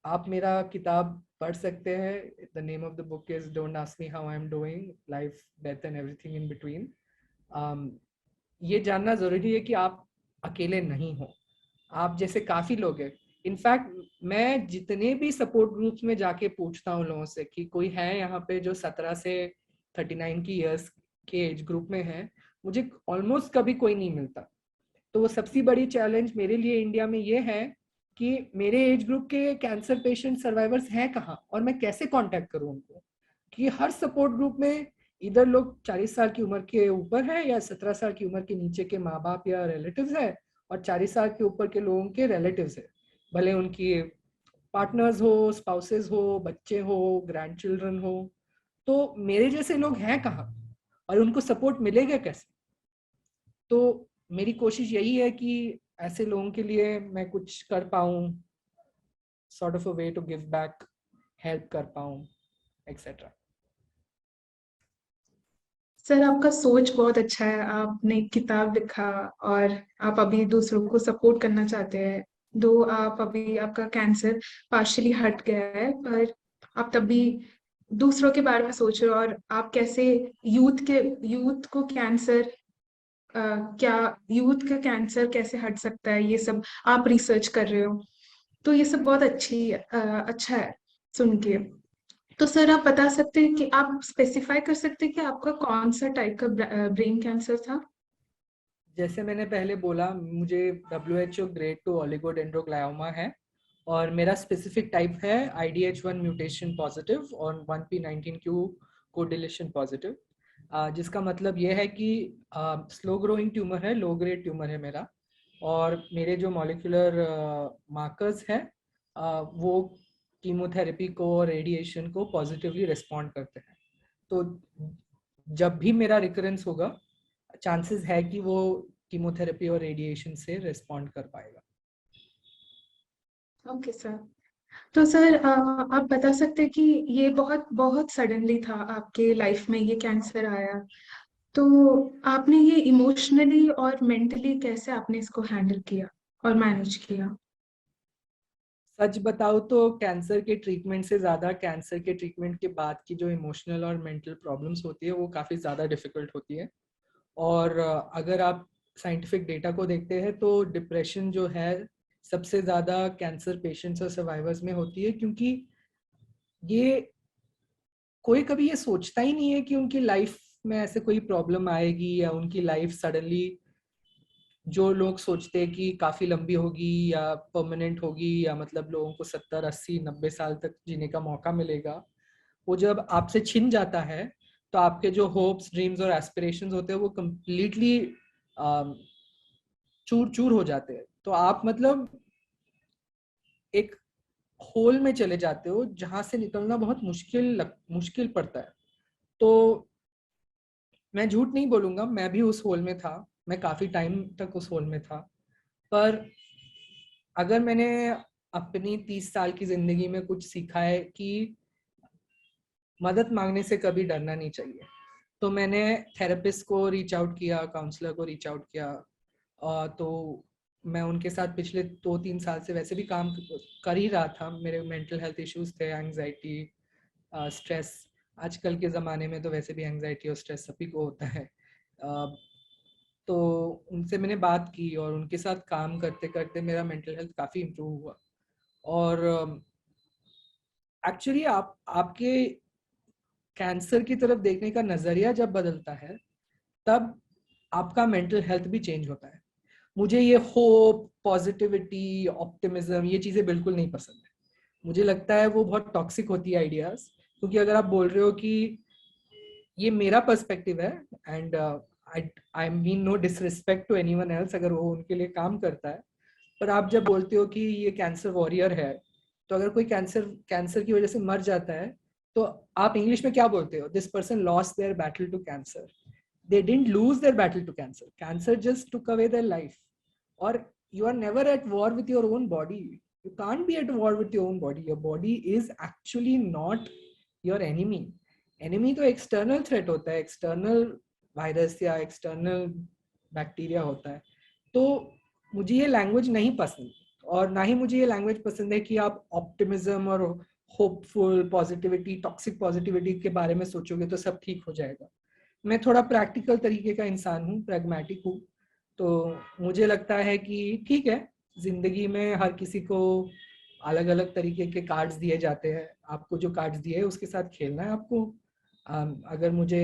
आप मेरा किताब पढ़ सकते हैं। The name of the book is don't ask me how I am doing, life, death and everything in between. ये जानना जरूरी है कि आप अकेले नहीं हो, आप जैसे काफी लोग हैं। इनफैक्ट मैं जितने भी सपोर्ट ग्रुप्स में जाके पूछता हूँ लोगों से कि कोई है यहाँ पे जो 17 से 39 की ईयर्स के एज ग्रुप में है, मुझे ऑलमोस्ट कभी कोई नहीं मिलता। तो वो सबसे बड़ी चैलेंज मेरे लिए इंडिया में ये है कि मेरे एज ग्रुप के कैंसर पेशेंट सर्वाइवर्स हैं कहाँ, और मैं कैसे कांटेक्ट करूँ उनको। कि हर सपोर्ट ग्रुप में इधर लोग 40 साल की उम्र के ऊपर है या 17 साल की उम्र के नीचे के माँ बाप या रिलेटिव्स है, और 40 साल के ऊपर के लोगों के रिलेटिव्स है, भले उनकी पार्टनर्स हो, स्पाउसेस हो, बच्चे हो, ग्रैंड चिल्ड्रन हो। तो मेरे जैसे लोग हैं कहाँ और उनको सपोर्ट मिलेगा कैसे। तो मेरी कोशिश यही है कि ऐसे लोगों के लिए मैं कुछ कर पाऊँ, sort of a way to give back, help कर पाऊँ, एक्सेट्रा।
सर आपका सोच बहुत अच्छा है, आपने एक किताब लिखा और आप अभी दूसरों को सपोर्ट करना चाहते हैं। दो आप अभी आपका कैंसर पार्शियली हट गया है, पर आप तब भी दूसरों के बारे में सोच रहे हो, और आप कैसे यूथ को कैंसर, क्या यूथ का कैंसर कैसे हट सकता है, ये सब आप रिसर्च कर रहे हो। तो ये सब बहुत अच्छा है सुन के। तो सर आप बता सकते हैं कि आप स्पेसिफाई कर सकते हैं कि आपका कौन सा टाइप का ब्रेन कैंसर था?
जैसे मैंने पहले बोला, मुझे WHO ग्रेड 2 ओलिगोडेंड्रोग्लायोमा है, और मेरा स्पेसिफिक टाइप है IDH1 म्यूटेशन पॉजिटिव और 1p19q कोडिलेशन पॉजिटिव, जिसका मतलब ये है कि स्लो ग्रोइंग ट्यूमर है, लो ग्रेड ट्यूमर है मेरा, और मेरे जो मॉलिक्यूलर मार्कर्स हैं वो कीमोथेरेपी को और रेडिएशन को पॉजिटिवली रिस्पॉन्ड करते हैं। तो जब भी मेरा रिकरेंस होगा, चांसेस है कि वो कीमोथेरेपी और रेडिएशन से रिस्पॉन्ड कर पाएगा।
Okay sir. तो सर आप बता सकते हैं कि ये बहुत बहुत सडनली था आपके लाइफ में, ये कैंसर आया, तो आपने ये इमोशनली और मेंटली कैसे आपने इसको हैंडल किया और मैनेज किया?
सच बताओ तो कैंसर के ट्रीटमेंट से ज़्यादा कैंसर के ट्रीटमेंट के बाद की जो इमोशनल और मेंटल प्रॉब्लम्स होती है वो काफ़ी ज़्यादा डिफिकल्ट होती है। और अगर आप साइंटिफिक डेटा को देखते हैं तो डिप्रेशन जो है सबसे ज़्यादा कैंसर पेशेंट्स और सर्वाइवर्स में होती है, क्योंकि ये कोई कभी ये सोचता ही नहीं है कि उनकी लाइफ में ऐसे कोई प्रॉब्लम आएगी, या उनकी लाइफ सडनली, जो लोग सोचते हैं कि काफी लंबी होगी या परमानेंट होगी, या मतलब लोगों को 70, 80, 90 साल तक जीने का मौका मिलेगा, वो जब आपसे छिन जाता है तो आपके जो होप्स, ड्रीम्स और एस्पिरेशंस होते हैं वो कम्प्लीटली चूर चूर हो जाते हैं। तो आप मतलब एक होल में चले जाते हो जहां से निकलना बहुत मुश्किल पड़ता है। तो मैं झूठ नहीं बोलूंगा, मैं भी उस होल में था, मैं काफी टाइम तक उस होल में था। पर अगर मैंने अपनी 30 साल की जिंदगी में कुछ सीखा है कि मदद मांगने से कभी डरना नहीं चाहिए, तो मैंने थेरेपिस्ट को रीच आउट किया, काउंसलर को रीच आउट किया। तो मैं उनके साथ पिछले 2-3 साल से वैसे भी काम कर ही रहा था। मेरे मेंटल हेल्थ इश्यूज थे, एंजाइटी, स्ट्रेस। आजकल के ज़माने में तो वैसे भी एंजाइटी और स्ट्रेस सभी को होता है। तो उनसे मैंने बात की और उनके साथ काम करते करते मेरा मेंटल हेल्थ काफ़ी इम्प्रूव हुआ। और एक्चुअली आपके कैंसर की तरफ देखने का नज़रिया जब बदलता है तब आपका मेंटल हेल्थ भी चेंज होता है। मुझे ये होप, पॉजिटिविटी, ऑप्टिमिज्म, ये चीज़ें बिल्कुल नहीं पसंद है। मुझे लगता है वो बहुत टॉक्सिक होती है आइडियाज, क्योंकि अगर आप बोल रहे हो कि ये मेरा पर्सपेक्टिव है, and I mean no disrespect to anyone else अगर वो उनके लिए काम करता है, पर आप जब बोलते हो कि ये कैंसर वॉरियर है, तो अगर कोई कैंसर की वजह से मर जाता है तो आप इंग्लिश में क्या बोलते हो? This person lost their battle to cancer. They didn't lose their battle to cancer. Cancer just took away their life. Or you are never at war with your own body. You can't be at war with your own body. Your body is actually not your enemy. Enemy तो external threat होता है, external virus या external bacteria होता है। तो मुझे ये language नहीं पसंद, और ना ही मुझे ये लैंग्वेज पसंद है कि आप ऑप्टिमिज्म और होपफुल पॉजिटिविटी, टॉक्सिक पॉजिटिविटी के बारे में सोचोगे तो सब ठीक हो जाएगा। मैं थोड़ा प्रैक्टिकल तरीके का इंसान हूँ, प्रैग्मेटिक हूँ। तो मुझे लगता है कि ठीक है, जिंदगी में हर किसी को अलग अलग तरीके के कार्ड्स दिए जाते हैं। आपको जो कार्ड्स दिए हैं उसके साथ खेलना है आपको। अगर मुझे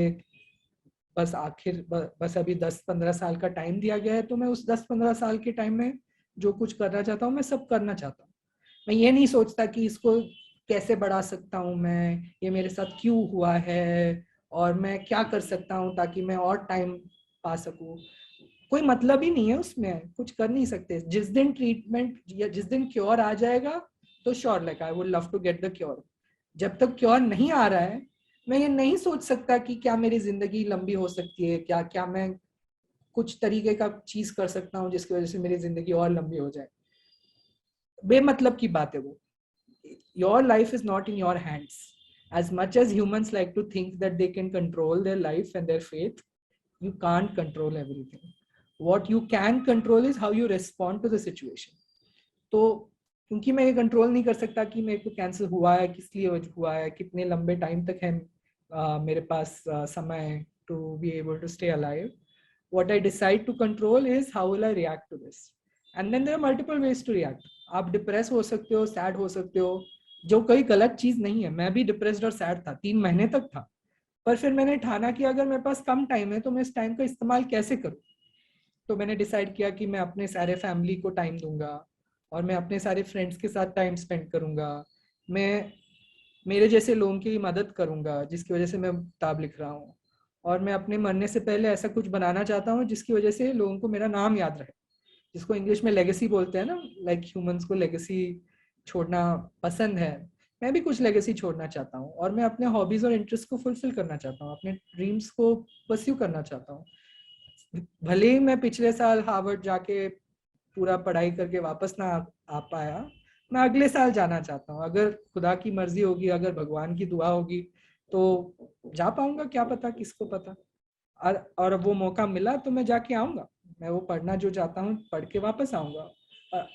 बस अभी 10-15 साल का टाइम दिया गया है, तो मैं उस 10-15 साल के टाइम में जो कुछ करना चाहता हूँ मैं सब करना चाहता हूँ। मैं ये नहीं सोचता कि इसको कैसे बढ़ा सकता हूँ, मैं ये मेरे साथ क्यों हुआ है और मैं क्या कर सकता हूँ ताकि मैं और टाइम पा सकूँ। कोई मतलब ही नहीं है उसमें, कुछ कर नहीं सकते। जिस दिन ट्रीटमेंट या जिस दिन क्योर आ जाएगा तो sure, like I would love to get the cure. जब तक क्योर नहीं आ रहा है मैं ये नहीं सोच सकता कि क्या मेरी जिंदगी लंबी हो सकती है, क्या क्या मैं कुछ तरीके का चीज कर सकता हूँ जिसकी वजह से मेरी जिंदगी और लंबी हो जाए। बेमतलब की बात है वो। Your life is not in your hands. As much as humans like to think that they can control their life and their faith, you can't control everything. What you can control is how you respond to the situation. तो क्योंकि मैं ये control नहीं कर सकता कि मेरे को कैंसर हुआ है, किस लिए हुआ है, कितने लंबे टाइम तक है मेरे पास समय to be able to stay alive. What I decide to control is how will I react to this. And then there are multiple ways to react. आप डिप्रेस हो सकते हो, सैड हो सकते हो, जो कोई गलत चीज नहीं है। मैं भी डिप्रेस्ड और सैड था, 3 महीने तक था। पर फिर मैंने ठाना कि अगर मेरे पास कम टाइम है तो मैं इस टाइम का इस्तेमाल कैसे करूं। तो मैंने डिसाइड किया कि मैं अपने सारे फैमिली को टाइम दूंगा और मैं अपने सारे फ्रेंड्स के साथ टाइम स्पेंड करूंगा। मैं मेरे जैसे लोगों की मदद करूंगा जिसकी वजह से मैं किताब लिख रहा हूँ। और मैं अपने मरने से पहले ऐसा कुछ बनाना चाहता हूँ जिसकी वजह से लोगों को मेरा नाम याद रहे, जिसको इंग्लिश में लेगेसी बोलते हैं ना। लाइक ह्यूमंस को लेगेसी छोड़ना पसंद है। मैं भी कुछ लेगेसी छोड़ना चाहता हूँ और मैं अपने हॉबीज और इंटरेस्ट को फुलफिल करना चाहता हूँ, अपने ड्रीम्स को परस्यू करना चाहता हूँ। भले ही मैं पिछले साल हार्वर्ड जाके पूरा पढ़ाई करके वापस ना आ पाया, मैं अगले साल जाना चाहता हूँ। अगर खुदा की मर्जी होगी, अगर भगवान की दुआ होगी तो जा पाऊंगा, क्या पता, किसको पता। और वो मौका मिला तो मैं जाके आऊंगा। मैं वो पढ़ना जो चाहता हूँ पढ़ के वापस आऊंगा।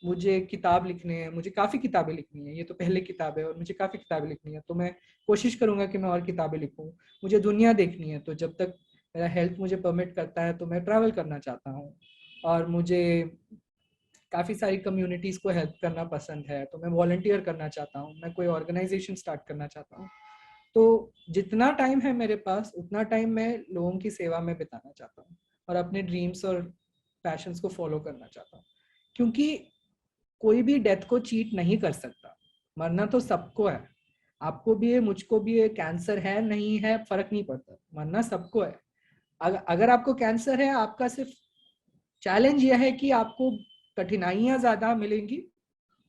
मुझे किताब लिखने हैं, मुझे काफ़ी किताबें लिखनी है। ये तो पहले किताब है और मुझे काफ़ी किताबें लिखनी है, तो मैं कोशिश करूंगा कि मैं और किताबें लिखूं। मुझे दुनिया देखनी है, तो जब तक मेरा हेल्थ मुझे परमिट करता है तो मैं ट्रैवल करना चाहता हूँ। और मुझे काफ़ी सारी कम्युनिटीज़ को हेल्प करना पसंद है, तो मैं वॉलंटियर करना चाहता हूँ, मैं कोई ऑर्गेनाइजेशन स्टार्ट करना चाहता हूँ। तो जितना टाइम है मेरे पास उतना टाइम मैं लोगों की सेवा में बिताना चाहता हूँ और अपने ड्रीम्स और पैशंस को फॉलो करना चाहता हूँ। क्योंकि कोई भी डेथ को चीट नहीं कर सकता। मरना तो सबको है, आपको भी है, मुझको भी है। कैंसर है नहीं है फर्क नहीं पड़ता, मरना सबको है। अगर आपको कैंसर है, आपका सिर्फ चैलेंज यह है कि आपको कठिनाइयां ज्यादा मिलेंगी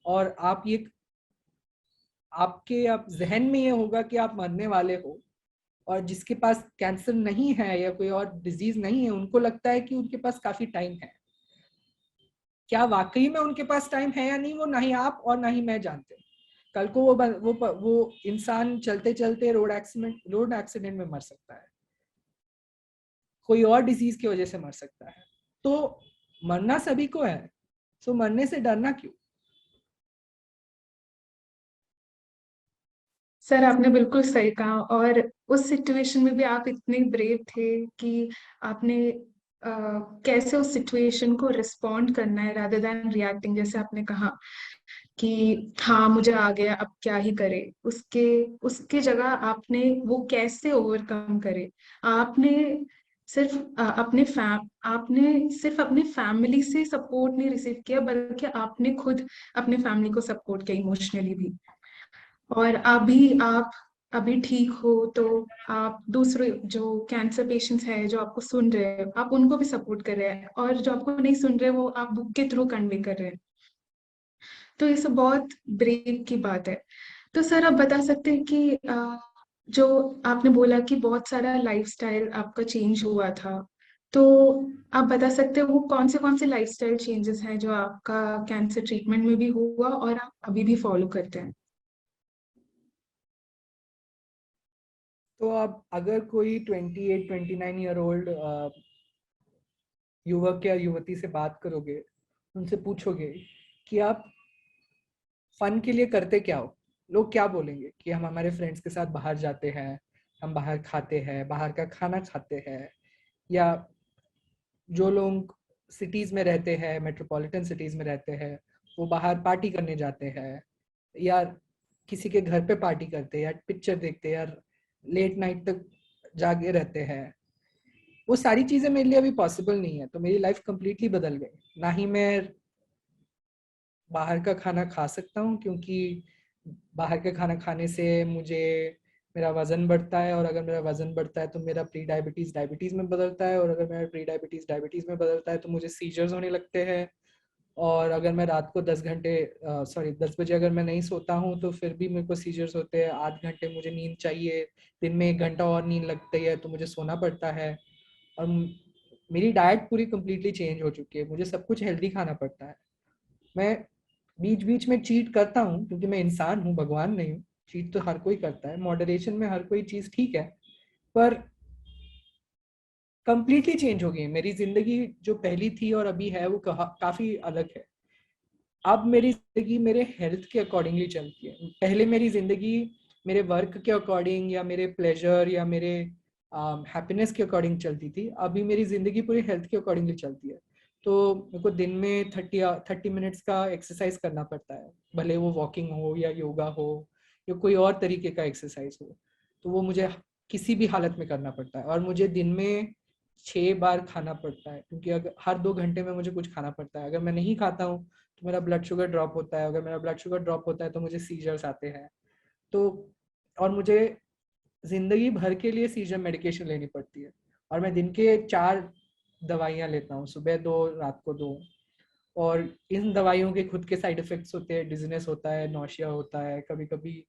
और आप ये आप जहन में ये होगा कि आप मरने वाले हो, और जिसके पास कैंसर नहीं है या कोई और डिजीज नहीं है उनको लगता है कि उनके पास काफी टाइम है। क्या वाकई में उनके पास टाइम है या नहीं, वो ना ही आप और ना ही मैं जानते। कल को वो इंसान चलते चलते रोड एक्सीडेंट में मर सकता है, कोई और डिजीज की वजह से मर सकता है। तो मरना सभी को है, तो मरने से डरना क्यों?
सर आपने बिल्कुल सही कहा, और उस सिचुएशन में भी आप इतने ब्रेव थे कि आपने कैसे उस सिचुएशन को रिस्पॉन्ड करना है रादर देन रिएक्टिंग, जैसे आपने कहा कि हाँ मुझे आ गया अब क्या ही करे, उसके उसके जगह आपने वो कैसे ओवरकम करे। आपने सिर्फ आपने सिर्फ अपने फैमिली से सपोर्ट नहीं रिसीव किया, बल्कि आपने खुद अपने फैमिली को सपोर्ट किया इमोशनली भी। और अभी आप अभी ठीक हो तो आप दूसरे जो कैंसर पेशेंट्स हैं जो आपको सुन रहे हैं, आप उनको भी सपोर्ट कर रहे हैं, और जो आपको नहीं सुन रहे वो आप बुक के थ्रू कन्वे कर रहे हैं। तो ये सब बहुत ब्रेव की बात है। तो सर आप बता सकते हैं कि जो आपने बोला कि बहुत सारा लाइफस्टाइल आपका चेंज हुआ था, तो आप बता सकते हैं वो कौन से लाइफस्टाइल चेंजेस हैं जो आपका कैंसर ट्रीटमेंट में भी हुआ और आप अभी भी फॉलो करते हैं।
तो अब अगर कोई 28-29 ईयर ओल्ड युवक या युवती से बात करोगे, उनसे पूछोगे कि आप फन के लिए करते क्या हो, लोग क्या बोलेंगे? कि हम हमारे फ्रेंड्स के साथ बाहर जाते हैं, हम बाहर खाते हैं, बाहर का खाना खाते हैं, या जो लोग सिटीज में रहते हैं, मेट्रोपॉलिटन सिटीज में रहते हैं, वो बाहर पार्टी करने जाते हैं, या किसी के घर पे पार्टी करते हैं, या पिक्चर देखते हैं, या लेट नाइट तक जागे रहते हैं। वो सारी चीजें मेरे लिए अभी पॉसिबल नहीं है, तो मेरी लाइफ कंप्लीटली बदल गई। ना ही मैं बाहर का खाना खा सकता हूँ, क्योंकि बाहर का खाना खाने से मुझे मेरा वजन बढ़ता है, और अगर मेरा वजन बढ़ता है तो मेरा प्री डायबिटीज डायबिटीज में बदलता है, और अगर मेरा प्री डायबिटीज डायबिटीज में बदलता है तो मुझे सीजर्स होने लगते हैं। और अगर मैं रात को 10 बजे अगर मैं नहीं सोता हूँ तो फिर भी मेरे को सीजर्स होते हैं। 8 घंटे मुझे नींद चाहिए, दिन में 1 घंटा और नींद लगती है तो मुझे सोना पड़ता है। और मेरी डाइट पूरी कंप्लीटली चेंज हो चुकी है, मुझे सब कुछ हेल्दी खाना पड़ता है। मैं बीच बीच में चीट करता हूँ, क्योंकि मैं इंसान हूँ, भगवान नहीं हूँ। चीट तो हर कोई करता है, मॉडरेशन में हर कोई चीज ठीक है, पर कंप्लीटली चेंज हो गई है मेरी जिंदगी। जो पहली थी और अभी है वो काफी अलग है। अब मेरी जिंदगी मेरे हेल्थ के अकॉर्डिंगली चलती है। पहले मेरी जिंदगी मेरे वर्क के अकॉर्डिंग या मेरे प्लेजर या मेरे हैप्पीनेस के अकॉर्डिंग चलती थी। अभी मेरी जिंदगी पूरी हेल्थ के अकॉर्डिंगली चलती है। तो मेरे को दिन में 30 मिनट्स का एक्सरसाइज करना पड़ता है, भले वो वॉकिंग हो या योगा हो या कोई और तरीके का एक्सरसाइज हो, तो वो मुझे किसी भी हालत में करना पड़ता है। और मुझे दिन में 6 बार खाना पड़ता है, क्योंकि अगर हर 2 घंटे में मुझे कुछ खाना पड़ता है। अगर मैं नहीं खाता हूँ तो मेरा ब्लड शुगर ड्रॉप होता है, अगर मेरा ब्लड शुगर ड्रॉप होता है तो मुझे सीजर्स आते हैं। तो और मुझे जिंदगी भर के लिए सीजर मेडिकेशन लेनी पड़ती है, और मैं दिन के 4 दवाइयाँ लेता हूँ, सुबह 2 रात को 2। और इन दवाइयों के खुद के साइड इफेक्ट्स होते हैं, डिजीनेस होता है, नौशिया होता है, कभी कभी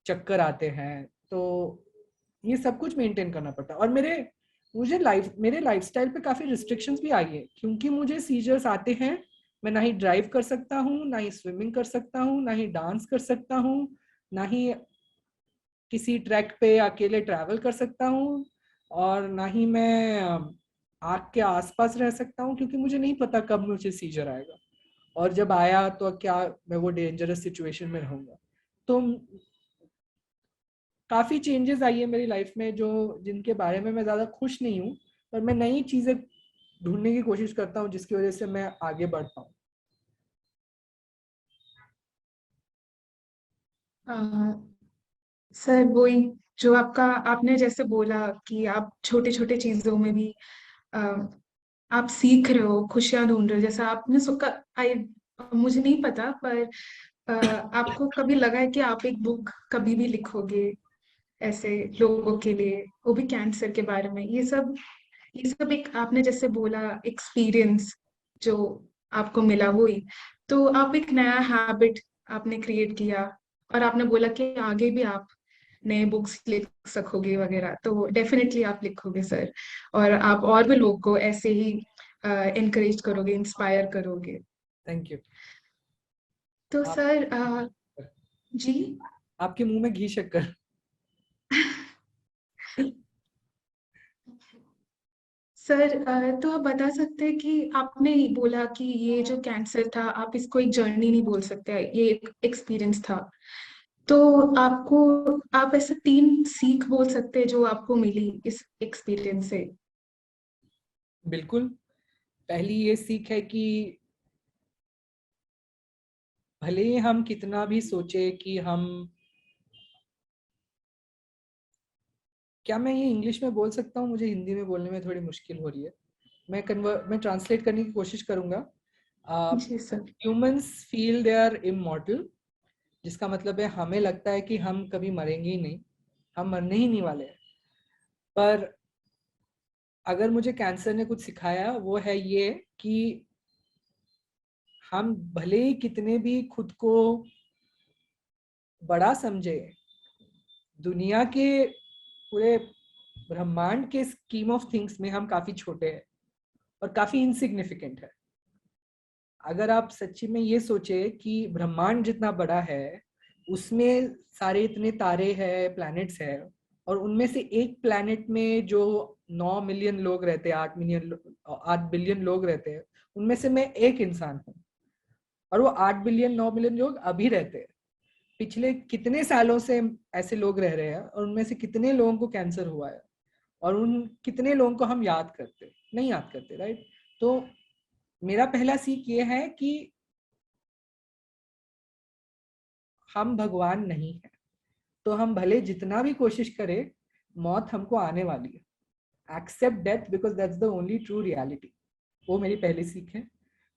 चक्कर आते हैं। तो ये सब कुछ मेंटेन करना पड़ता है। और मेरे लाइफस्टाइल पे काफी रिस्ट्रिक्शंस भी आई है, क्योंकि मुझे सीजर्स आते हैं। मैं ना ही ड्राइव कर सकता हूँ, ना ही स्विमिंग कर सकता हूँ, ना ही डांस कर सकता हूँ, ना ही किसी ट्रैक पे अकेले ट्रैवल कर सकता हूँ, और ना ही मैं आग के आसपास रह सकता हूँ, क्योंकि मुझे नहीं पता कब मुझे सीजर आएगा, और जब आया तो क्या मैं वो डेंजरस सिचुएशन में रहूंगा। तो काफी चेंजेस आई है मेरी लाइफ में, जो जिनके बारे में मैं ज्यादा खुश नहीं हूँ, पर मैं नई चीजें ढूंढने की कोशिश करता हूँ जिसकी वजह से मैं आगे बढ़ पाऊँ।
सर वही जो आपका आपने जैसे बोला कि आप छोटे छोटे चीजों में भी अ, आप सीख रहे हो, खुशियां ढूंढ रहे हो, जैसा आपने सुखा आई मुझे नहीं पता, पर आपको कभी लगा है कि आप एक बुक कभी भी लिखोगे ऐसे लोगों के लिए, वो भी कैंसर के बारे में? ये सब एक आपने जैसे बोला एक्सपीरियंस जो आपको मिला वही। तो आप एक नया हैबिट आपने क्रिएट किया और आपने बोला कि आगे भी आप नए बुक्स लिख सकोगे वगैरह, तो डेफिनेटली आप लिखोगे सर, और आप और भी लोग को ऐसे ही इनकरेज करोगे, इंस्पायर करोगे।
Thank you.
तो
आप,
सर जी
आपके मुंह में घी शक्कर।
सर तो आप बता सकते हैं कि आपने बोला कि ये जो कैंसर था आप इसको एक जर्नी नहीं बोल सकते, ये एक एक्सपीरियंस था, तो आपको आप ऐसे 3 सीख बोल सकते हैं जो आपको मिली इस एक्सपीरियंस से?
बिल्कुल। पहली ये सीख है कि भले ही हम कितना भी सोचे कि हम, क्या मैं ये इंग्लिश में बोल सकता हूँ? मुझे हिंदी में बोलने में थोड़ी मुश्किल हो रही है। मैं ट्रांसलेट करने की कोशिश करूंगा।
जी sir.
Humans feel they are immortal, जिसका मतलब है हमें लगता है कि हम कभी मरेंगे ही नहीं, हम मरने ही नहीं वाले हैं। पर अगर मुझे कैंसर ने कुछ सिखाया वो है ये कि हम भले ही कितने भी खुद को बड़ा समझे, दुनिया के पूरे ब्रह्मांड के स्कीम ऑफ थिंग्स में हम काफी छोटे हैं और काफी इनसिग्निफिकेंट है। अगर आप सच्ची में ये सोचे कि ब्रह्मांड जितना बड़ा है, उसमें सारे इतने तारे हैं, प्लैनेट्स हैं, और उनमें से एक प्लैनेट में जो 9 मिलियन लोग रहते हैं, 8 बिलियन लोग रहते हैं, उनमें से मैं एक इंसान हूँ, और वो 8 बिलियन 9 मिलियन लोग अभी रहते हैं। पिछले कितने सालों से ऐसे लोग रह रहे हैं, और उनमें से कितने लोगों को कैंसर हुआ है, और उन कितने लोगों को हम याद करते नहीं याद करते, राइट? तो मेरा पहला सीख ये है कि हम भगवान नहीं है, तो हम भले जितना भी कोशिश करें, मौत हमको आने वाली है। Accept death because that's the only true reality. वो मेरी पहली सीख है।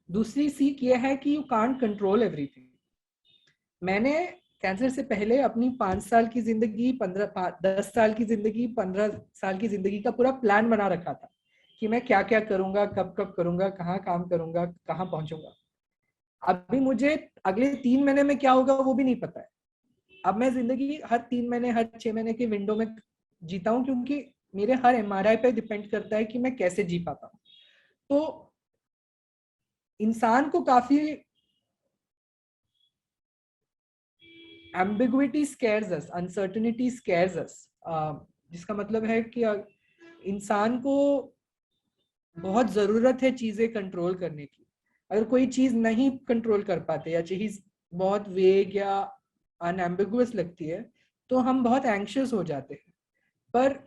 दूसरी सीख ये है कि यू कांट कंट्रोल एवरीथिंग। मैंने कैंसर से पहले अपनी 5 साल की जिंदगी, 10 साल की जिंदगी, 15 साल की जिंदगी का पूरा प्लान बना रखा था कि मैं क्या क्या करूंगा, कब कब करूंगा, कहाँ काम करूंगा, कहाँ पहुंचूंगा। अभी मुझे अगले 3 महीने में क्या होगा वो भी नहीं पता है। अब मैं जिंदगी हर 3 महीने, हर 6 महीने के विंडो में जीता हूँ, क्योंकि मेरे हर एमआरआई पे डिपेंड करता है कि मैं कैसे जी पाता हूँ। तो इंसान को काफी एम्बिग्विटी स्केयर्स अस, अनसर्टेनिटी स्केयर्स अस, जिसका मतलब है कि इंसान को बहुत जरूरत है चीजें कंट्रोल करने की। अगर कोई चीज नहीं कंट्रोल कर पाते, या चीज बहुत वेग या अनएम्बिगुअस लगती है, तो हम बहुत एंग्शियस हो जाते हैं। पर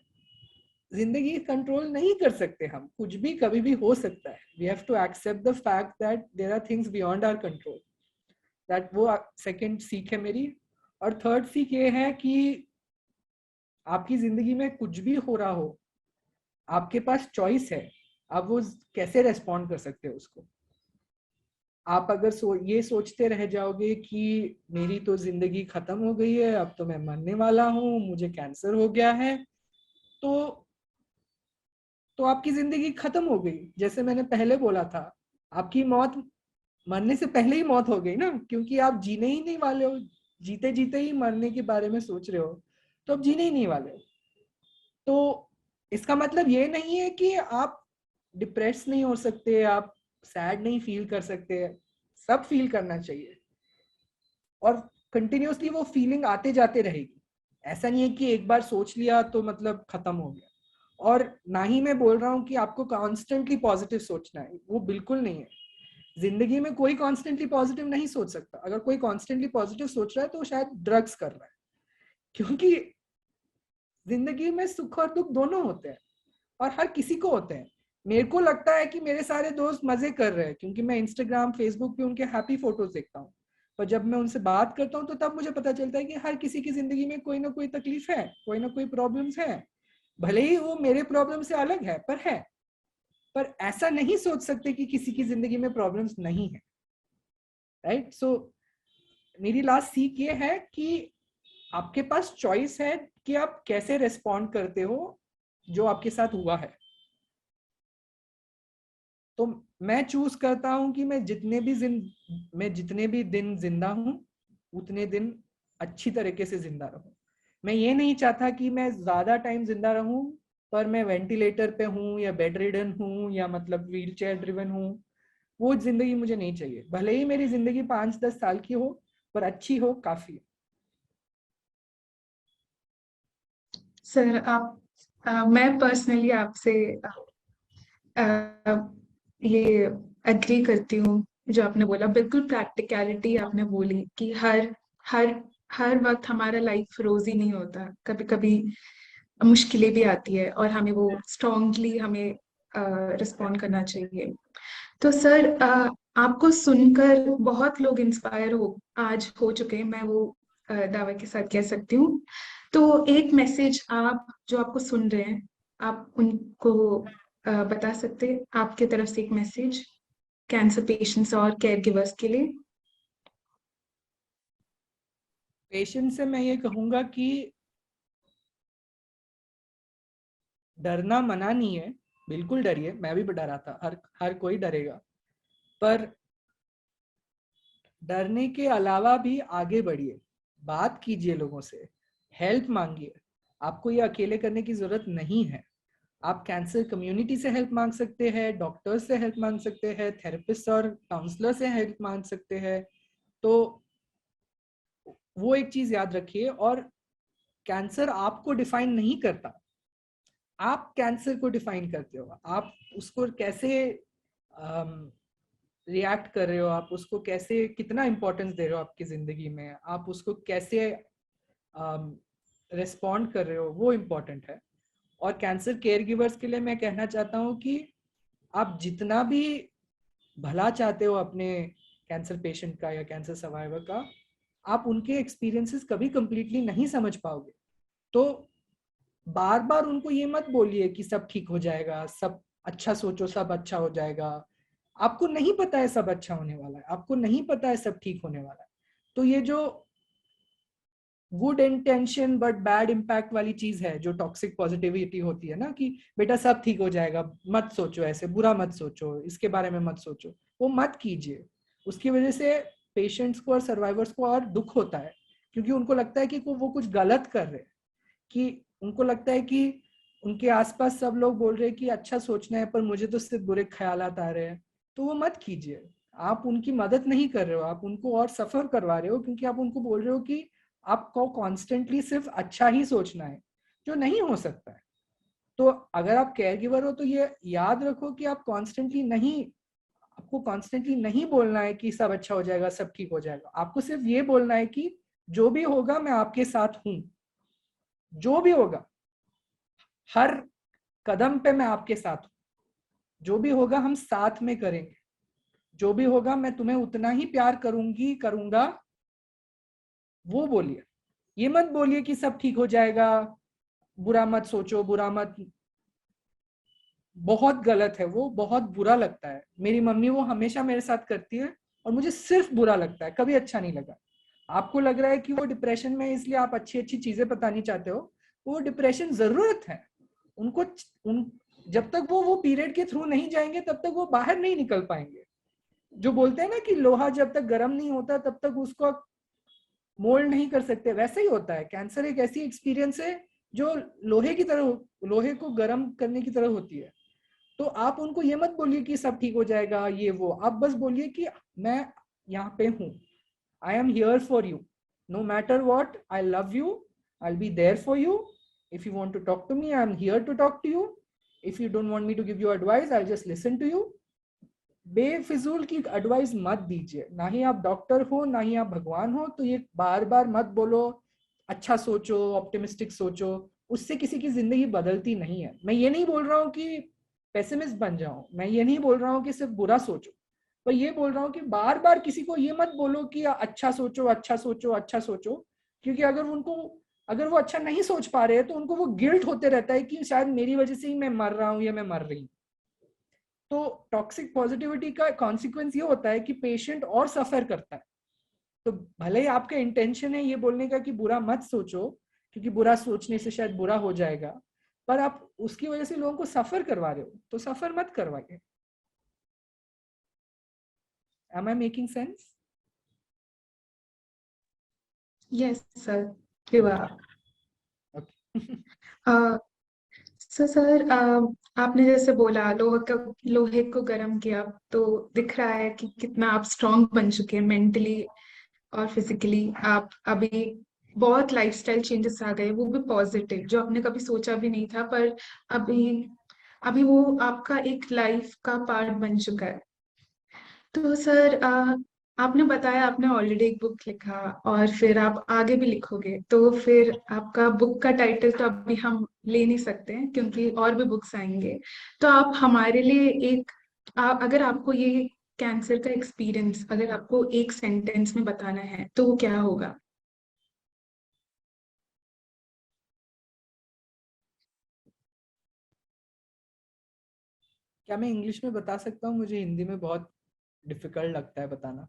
जिंदगी कंट्रोल नहीं कर सकते हम, कुछ भी कभी भी हो सकता है। We have to accept the fact that there are things beyond our control. That वो सेकंड सीख है मेरी। और थर्ड सीख ये है कि आपकी जिंदगी में कुछ भी हो रहा हो, आपके पास चॉइस है, आप वो कैसे रेस्पॉन्ड कर सकते हो उसको। आप अगर ये सोचते रह जाओगे कि मेरी तो जिंदगी खत्म हो गई है, अब तो मैं मरने वाला हूँ, मुझे कैंसर हो गया है, तो आपकी जिंदगी खत्म हो गई। जैसे मैंने पहले बोला था, आपकी मौत, मरने से पहले ही मौत हो गई ना, क्योंकि आप जीने ही नहीं वाले हो। जीते जीते ही मरने के बारे में सोच रहे हो, तो आप जीने ही नहीं वाले हो। तो इसका मतलब ये नहीं है कि आप डिप्रेस नहीं हो सकते, आप सैड नहीं फील कर सकते। सब फील करना चाहिए, और कंटिन्यूअसली वो फीलिंग आते जाते रहेगी। ऐसा नहीं है कि एक बार सोच लिया तो मतलब खत्म हो गया। और ना ही मैं बोल रहा हूँ कि आपको कॉन्स्टेंटली पॉजिटिव सोचना है, वो बिल्कुल नहीं है। जिंदगी में कोई कॉन्स्टेंटली पॉजिटिव नहीं सोच सकता। अगर कोई कॉन्स्टेंटली पॉजिटिव सोच रहा है तो वो शायद ड्रग्स कर रहा है, क्योंकि जिंदगी में सुख और दुख दोनों होते हैं, और हर किसी को होते हैं। मेरे को लगता है कि मेरे सारे दोस्त मजे कर रहे हैं, क्योंकि मैं इंस्टाग्राम, फेसबुक पे उनके हैप्पी फोटोज देखता हूँ। पर जब मैं उनसे बात करता हूँ तो तब मुझे पता चलता है कि हर किसी की जिंदगी में कोई ना कोई तकलीफ है, कोई ना कोई प्रॉब्लम्स है। भले ही वो मेरे प्रॉब्लम से अलग है, पर है। पर ऐसा नहीं सोच सकते कि किसी की जिंदगी में प्रॉब्लम्स नहीं है, राइट? सो मेरी लास्ट सीख ये है कि आपके पास चॉइस है कि आप कैसे रेस्पॉन्ड करते हो जो आपके साथ हुआ है। तो मैं चूज करता हूँ कि मैं जितने भी दिन जिंदा हूँ उतने दिन अच्छी तरीके से जिंदा रहूं। मैं ये नहीं चाहता कि मैं ज्यादा टाइम जिंदा रहूं पर मैं वेंटिलेटर पे हूँ या बेड रिडन हूँ या मतलब व्हील चेयर ड्रिवन हूँ। वो जिंदगी मुझे नहीं चाहिए। भले ही मेरी जिंदगी 5-10 साल की हो पर अच्छी हो काफी है।
सर मैं पर्सनली आपसे अ, ये एग्री करती हूँ जो आपने बोला। बिल्कुल प्रैक्टिकलिटी आपने बोली कि हर हर वक्त हमारा लाइफ रोज ही नहीं होता, कभी कभी मुश्किलें भी आती है और हमें वो स्ट्रांगली हमें रिस्पॉन्ड करना चाहिए। तो सर आपको सुनकर बहुत लोग इंस्पायर आज हो चुके हैं, मैं वो दावे के साथ कह सकती हूँ। तो एक मैसेज आप जो आपको सुन रहे हैं, आप उनको बता सकते हैं आपके तरफ से एक मैसेज कैंसर पेशेंट्स और केयर गिवर्स के लिए?
पेशेंट से मैं ये कहूंगा कि डरना मना नहीं है, बिल्कुल डरिए। मैं भी डरा था, हर कोई डरेगा। पर डरने के अलावा भी आगे बढ़िए, बात कीजिए लोगों से, हेल्प मांगिए। आपको ये अकेले करने की जरूरत नहीं है। आप कैंसर कम्युनिटी से हेल्प मांग सकते हैं, डॉक्टर्स से हेल्प मांग सकते हैं, थेरेपिस्ट और काउंसलर से हेल्प मांग सकते हैं। तो वो एक चीज याद रखिए। और कैंसर आपको डिफाइन नहीं करता, आप कैंसर को डिफाइन करते हो। आप उसको कैसे रिएक्ट कर रहे हो, आप उसको कैसे, कितना इंपॉर्टेंस दे रहे हो आपकी जिंदगी में, आप उसको कैसे रिस्पॉन्ड कर रहे हो, वो इम्पोर्टेंट है। और कैंसर केयर गिवर्स के लिए मैं कहना चाहता हूँ कि आप जितना भी भला चाहते हो अपने कैंसर पेशेंट का या कैंसर सर्वाइवर का, आप उनके एक्सपीरियंसेस कभी कंप्लीटली नहीं समझ पाओगे। तो बार बार उनको ये मत बोलिए कि सब ठीक हो जाएगा, सब अच्छा सोचो, सब अच्छा हो जाएगा। आपको नहीं पता है सब अच्छा होने वाला है, आपको नहीं पता है सब ठीक होने वाला है। तो ये जो good intention but bad impact वाली चीज है, जो टॉक्सिक पॉजिटिविटी होती है ना, कि बेटा सब ठीक हो जाएगा, मत सोचो, ऐसे बुरा मत सोचो, इसके बारे में मत सोचो, वो मत कीजिए। उसकी वजह से पेशेंट्स को और सर्वाइवर्स को और दुख होता है, क्योंकि उनको लगता है कि वो कुछ गलत कर रहे हैं, कि उनको लगता है कि उनके आसपास सब लोग बोल रहे हैं कि अच्छा सोचना है पर मुझे तो सिर्फ बुरे ख्यालात आ रहे हैं। तो वो मत कीजिए। आप उनकी मदद नहीं कर रहे हो, आप उनको और सफर करवा रहे हो, क्योंकि आप उनको बोल रहे हो कि आपको कॉन्स्टेंटली सिर्फ अच्छा ही सोचना है, जो नहीं हो सकता है। तो अगर आप केयर गिवर हो तो ये याद रखो कि आपको कॉन्स्टेंटली नहीं बोलना है कि सब अच्छा हो जाएगा, सब ठीक हो जाएगा। आपको सिर्फ ये बोलना है कि जो भी होगा मैं आपके साथ हूं, जो भी होगा हर कदम पे मैं आपके साथ हूं, जो भी होगा हम साथ में करेंगे, जो भी होगा मैं तुम्हें उतना ही प्यार करूंगा। वो बोलिए। ये मत बोलिए कि सब ठीक हो जाएगा, बुरा मत सोचो, बुरा मत। बहुत गलत है वो, बहुत बुरा लगता है। मेरी मम्मी वो हमेशा मेरे साथ करती है और मुझे सिर्फ बुरा लगता है, कभी अच्छा नहीं लगा। आपको लग रहा है कि वो डिप्रेशन में इसलिए आप अच्छी अच्छी चीजें बतानी चाहते हो, वो डिप्रेशन जरूरत है उनको। उन जब तक वो पीरियड के थ्रू नहीं जाएंगे तब तक वो बाहर नहीं निकल पाएंगे। जो बोलते हैं ना कि लोहा जब तक गर्म नहीं होता तब तक उसको मोल्ड नहीं कर सकते, वैसे ही होता है। कैंसर एक ऐसी एक्सपीरियंस है जो लोहे को गर्म करने की तरह होती है। तो आप उनको ये मत बोलिए कि सब ठीक हो जाएगा ये वो, आप बस बोलिए कि मैं यहाँ पे हूँ, I am here for you, no matter what, I love you, I will be there for you. If you want to talk to me, I am here to talk to you. If you don't want me to give you advice, I just listen to you. बेफिजूल की advice मत दीजिए। ना ही आप doctor हो, ना ही आप भगवान हो। तो ये बार बार मत बोलो अच्छा सोचो, ऑप्टिमिस्टिक सोचो। उससे किसी की जिंदगी बदलती नहीं है। मैं ये नहीं बोल रहा हूँ कि पेसिमिस्ट बन जाओ, मैं ये नहीं बोल रहा हूँ कि सिर्फ बुरा सोचो, पर ये बोल रहा हूँ कि बार बार किसी को ये मत बोलो कि अच्छा सोचो, अच्छा सोचो, अच्छा सोचो। क्योंकि अगर वो अच्छा नहीं सोच पा रहे हैं तो उनको वो गिल्ट होते रहता है कि शायद मेरी वजह से ही मैं मर रहा हूँ या मैं मर रही हूँ। तो टॉक्सिक पॉजिटिविटी का कॉन्सिक्वेंस ये होता है कि पेशेंट और सफर करता है। तो भले ही आपका इंटेंशन है ये बोलने का कि बुरा मत सोचो, क्योंकि बुरा सोचने से शायद बुरा हो जाएगा, पर आप उसकी वजह से लोगों को सफर करवा रहे हो, तो सफर मत करवाइए। Am I making sense?
Yes, sir. You are.
Okay.
Sir आपने जैसे बोला लोहे को गर्म किया, तो दिख रहा है कि कितना आप स्ट्रांग बन चुके हैं मेंटली और फिजिकली। आप अभी बहुत लाइफस्टाइल चेंजेस आ गए, वो भी पॉजिटिव, जो आपने कभी सोचा भी नहीं था, पर अभी अभी वो आपका एक लाइफ का पार्ट बन चुका है। तो सर आपने बताया आपने ऑलरेडी एक बुक लिखा और फिर आप आगे भी लिखोगे, तो फिर आपका बुक का टाइटल तो अभी हम ले नहीं सकते हैं क्योंकि और भी बुक्स आएंगे। तो आप हमारे लिए अगर आपको ये कैंसर का एक्सपीरियंस अगर आपको एक सेंटेंस में बताना है तो वो क्या होगा?
क्या मैं इंग्लिश में बता सकता हूँ? मुझे हिंदी में बहुत डिफिकल्ट लगता है बताना।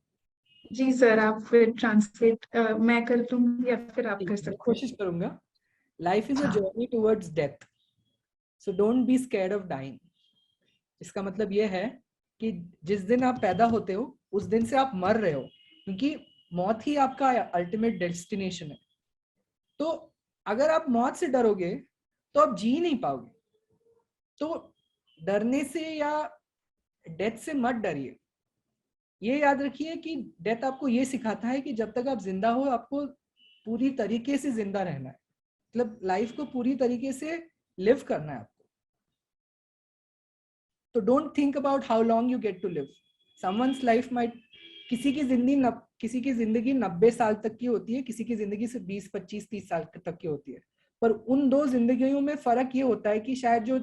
जी सर, आप फिर ट्रांसलेट मैं कर दूंगी या फिर आप
ठीक
कर
है, मैं
सकते हैं।
कोशिश करूंगा। लाइफ इज अ
हाँ
journey towards death, so don't be scared of dying. इसका मतलब ये है कि जिस दिन आप पैदा होते हो उस दिन से आप मर रहे हो, क्योंकि मौत ही आपका अल्टीमेट डेस्टिनेशन है। तो अगर आप मौत से डरोगे तो आप जी नहीं पाओगे। तो डरने से या डेथ से मत डरिए। ये याद रखिए कि डेथ आपको ये सिखाता है कि जब तक आप जिंदा हो आपको पूरी तरीके से जिंदा रहना है, मतलब लाइफ को पूरी तरीके से लिव करना है आपको। तो don't think about how long you get to live. Someone's life might, किसी की जिंदगी 90 साल तक की होती है, किसी की जिंदगी से 20, 25, 30 साल तक की होती है। पर उन दो जिंदगियों में फर्क ये होता है कि शायद जो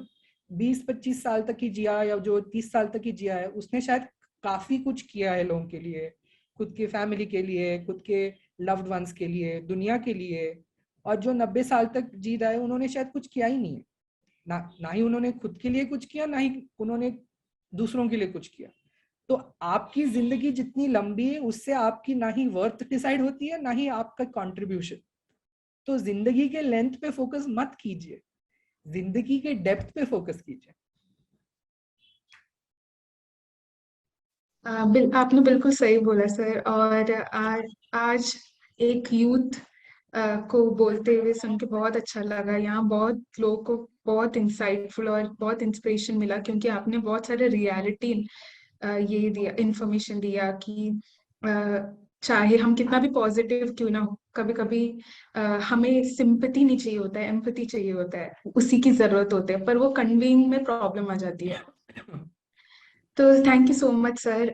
20-25 साल तक की जिया या जो 30 साल तक की जिया है उसने शायद काफी कुछ किया है लोगों के लिए, खुद के फैमिली के लिए, खुद के लव्ड वंस के लिए, दुनिया के लिए। और जो 90 साल तक जी रहा है उन्होंने शायद कुछ किया ही नहीं है। ना ही उन्होंने खुद के लिए कुछ किया, ना ही उन्होंने दूसरों के लिए कुछ किया। तो आपकी जिंदगी जितनी लंबी है उससे आपकी ना ही वर्थ डिसाइड होती है ना ही आपका कंट्रीब्यूशन। तो जिंदगी के लेंथ पे फोकस मत कीजिए, जिंदगी के डेप्थ पे फोकस कीजिए।
आपने बिल्कुल सही बोला सर। और आज एक यूथ को बोलते हुए सुन के बहुत अच्छा लगा। यहाँ बहुत लोगों को बहुत इंसाइटफुल और बहुत इंस्पिरेशन मिला, क्योंकि आपने बहुत सारे रियलिटी ये दिया, इंफॉर्मेशन दिया कि चाहे हम कितना भी पॉजिटिव क्यों ना हो, कभी कभी हमें सिंपैथी नहीं चाहिए होता है, एम्पैथी चाहिए होता है, उसी की जरूरत होती है, पर वो कन्वेइंग में प्रॉब्लम आ जाती है। तो thank you so much sir.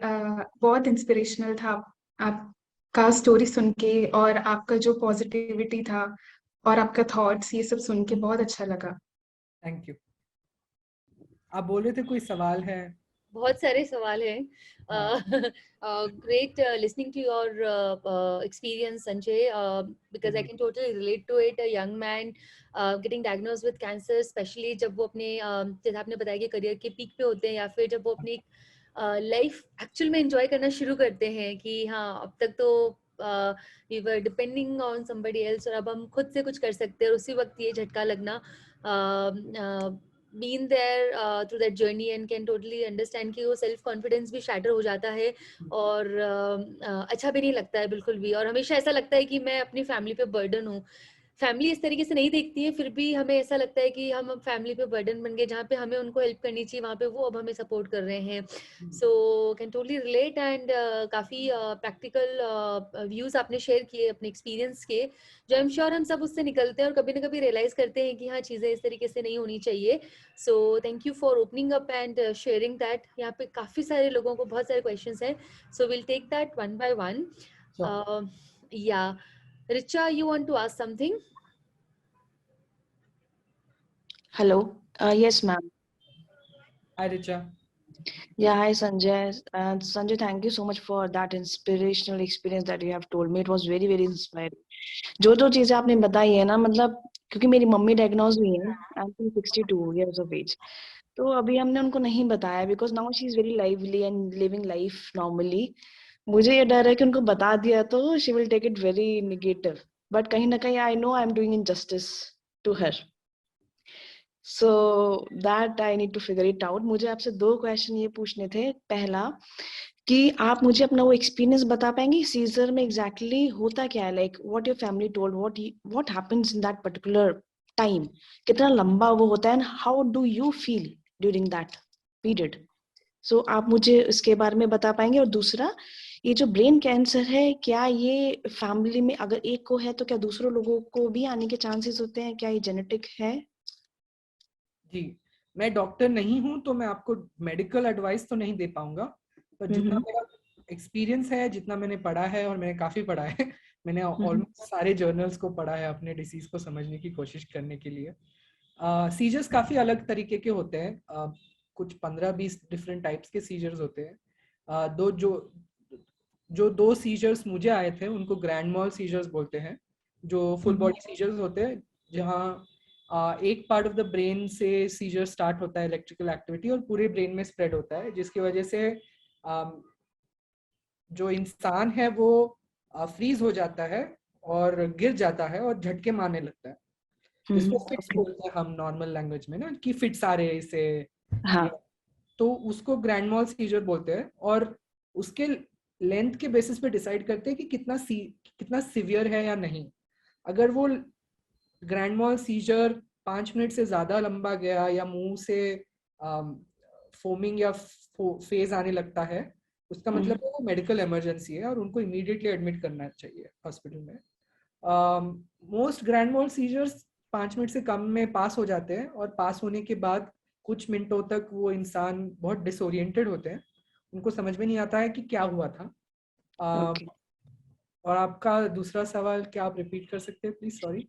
बहुत इंस्पिरेशनल था आपका स्टोरी सुन के, और आपका जो पॉजिटिविटी था और आपका थॉट्स, ये सब सुन के बहुत अच्छा लगा।
Thank you. आप बोल रहे थे कोई सवाल है?
बहुत सारे सवाल हैं।
हाँ।
Great listening to your experience, Sanjay, because I can totally relate to it. A young man getting diagnosed with cancer, especially जब वो अपने जैसे आपने बताया कि करियर के पीक पे होते हैं, या फिर जब वो अपनी लाइफ एक्चुअल में एंजॉय करना शुरू करते हैं कि हाँ अब तक तो we were depending on somebody else, और अब हम खुद से कुछ कर सकते हैं, और उसी वक्त ये झटका लगना, been there through that journey and can totally understand कि वो सेल्फ कॉन्फिडेंस भी शैटर हो जाता है, और अच्छा भी नहीं लगता है बिल्कुल भी, और हमेशा ऐसा लगता है कि मैं अपनी फैमिली पे बर्डन हूँ। फैमिली इस तरीके से नहीं देखती है, फिर भी हमें ऐसा लगता है कि हम अब फैमिली पे बर्डन बन गए, जहाँ पे हमें उनको हेल्प करनी चाहिए वहाँ पे वो अब हमें सपोर्ट कर रहे हैं। So can totally relate, and काफ़ी प्रैक्टिकल व्यूज़ आपने शेयर किए अपने एक्सपीरियंस के, जो आई एम श्योर हम सब उससे निकलते हैं और कभी ना कभी रियलाइज करते हैं कि हाँ चीज़ें इस तरीके से नहीं होनी चाहिए। So thank you for opening up and sharing that. यहाँ पे काफ़ी सारे लोगों को बहुत सारे क्वेश्चंस हैं, so will take that one by one. या Richa, you want to ask something?
Hello. Yes, ma'am.
Hi Richa.
Yeah, hi, Sanjay. Sanjay, thank you so much for that inspirational experience that you have told me. It was very, very inspiring. जो चीजें आपने बताई है ना, मतलब क्योंकि मेरी mummy diagnose हुई है, I am 62 years of age. तो अभी हमने उनको नहीं बताया because now she is very lively and living life normally. मुझे ये डर है कि उनको बता दिया तो she will take it very negative, but कहीं ना कहीं I know I am doing injustice to her. So that I need to figure it out. मुझे आपसे 2 क्वेश्चन ये पूछने थे. पहला कि आप मुझे अपना वो एक्सपीरियंस बता पाएंगे सीजर में एग्जैक्टली होता क्या है, like what your family told, what happens in that particular time, कितना लंबा वो होता है, and how do you feel during that period. So आप मुझे इसके बारे में बता पाएंगे. और दूसरा, ये जो ब्रेन कैंसर है, क्या ये फैमिली में अगर एक को है तो क्या दूसरों लोगों को भी आने के चांसेस होते हैं, क्या ये जेनेटिक है?
जी, मैं डॉक्टर नहीं हूं तो मैं आपको मेडिकल एडवाइस तो नहीं दे पाऊंगा, पर जितना मेरा एक्सपीरियंस है, जितना मैंने पढ़ा है, और मैंने काफी पढ़ा है मैंने ऑलमोस्ट सारे जर्नल्स को पढ़ा है अपने डिसीज को समझने की कोशिश करने के लिए. सीजर्स काफी अलग तरीके के होते हैं. कुछ 15-20 डिफरेंट टाइप्स के सीजर्स होते हैं. दो सीजर्स मुझे आए थे उनको ग्रैंड मॉल सीजर्स बोलते हैं, जो फुल बॉडी सीजर्स होते हैं, जहाँ एक पार्ट ऑफ द ब्रेन से सीजर स्टार्ट होता है इलेक्ट्रिकल एक्टिविटी और पूरे ब्रेन में स्प्रेड होता है, जिसकी वजह से जो इंसान है वो फ्रीज हो जाता है और गिर जाता है और झटके मारने लगता है. इसको फिट्स बोलते हैं हम नॉर्मल लैंग्वेज में ना, कि फिट्स आ रहे हैं इसे.
हाँ.
तो उसको ग्रैंड मॉल सीजर बोलते हैं, और उसके लेंथ के बेसिस पे डिसाइड करते हैं कि कितना सिवियर है या नहीं. अगर वो ग्रैंड मॉल सीजर 5 मिनट से ज्यादा लंबा गया, या मुंह से फोमिंग या फेज आने लगता है, उसका मतलब है वो मेडिकल इमरजेंसी है और उनको इमीडिएटली एडमिट करना चाहिए हॉस्पिटल में. Most grand mal seizures 5 minute से कम में पास हो जाते हैं, और पास होने के बाद कुछ मिनटों तक वो इंसान बहुत डिसोरिएंटेड होते हैं, उनको समझ में नहीं आता है कि क्या हुआ था.
Okay.
और आपका दूसरा सवाल क्या आप रिपीट कर सकते हैं प्लीज? सॉरी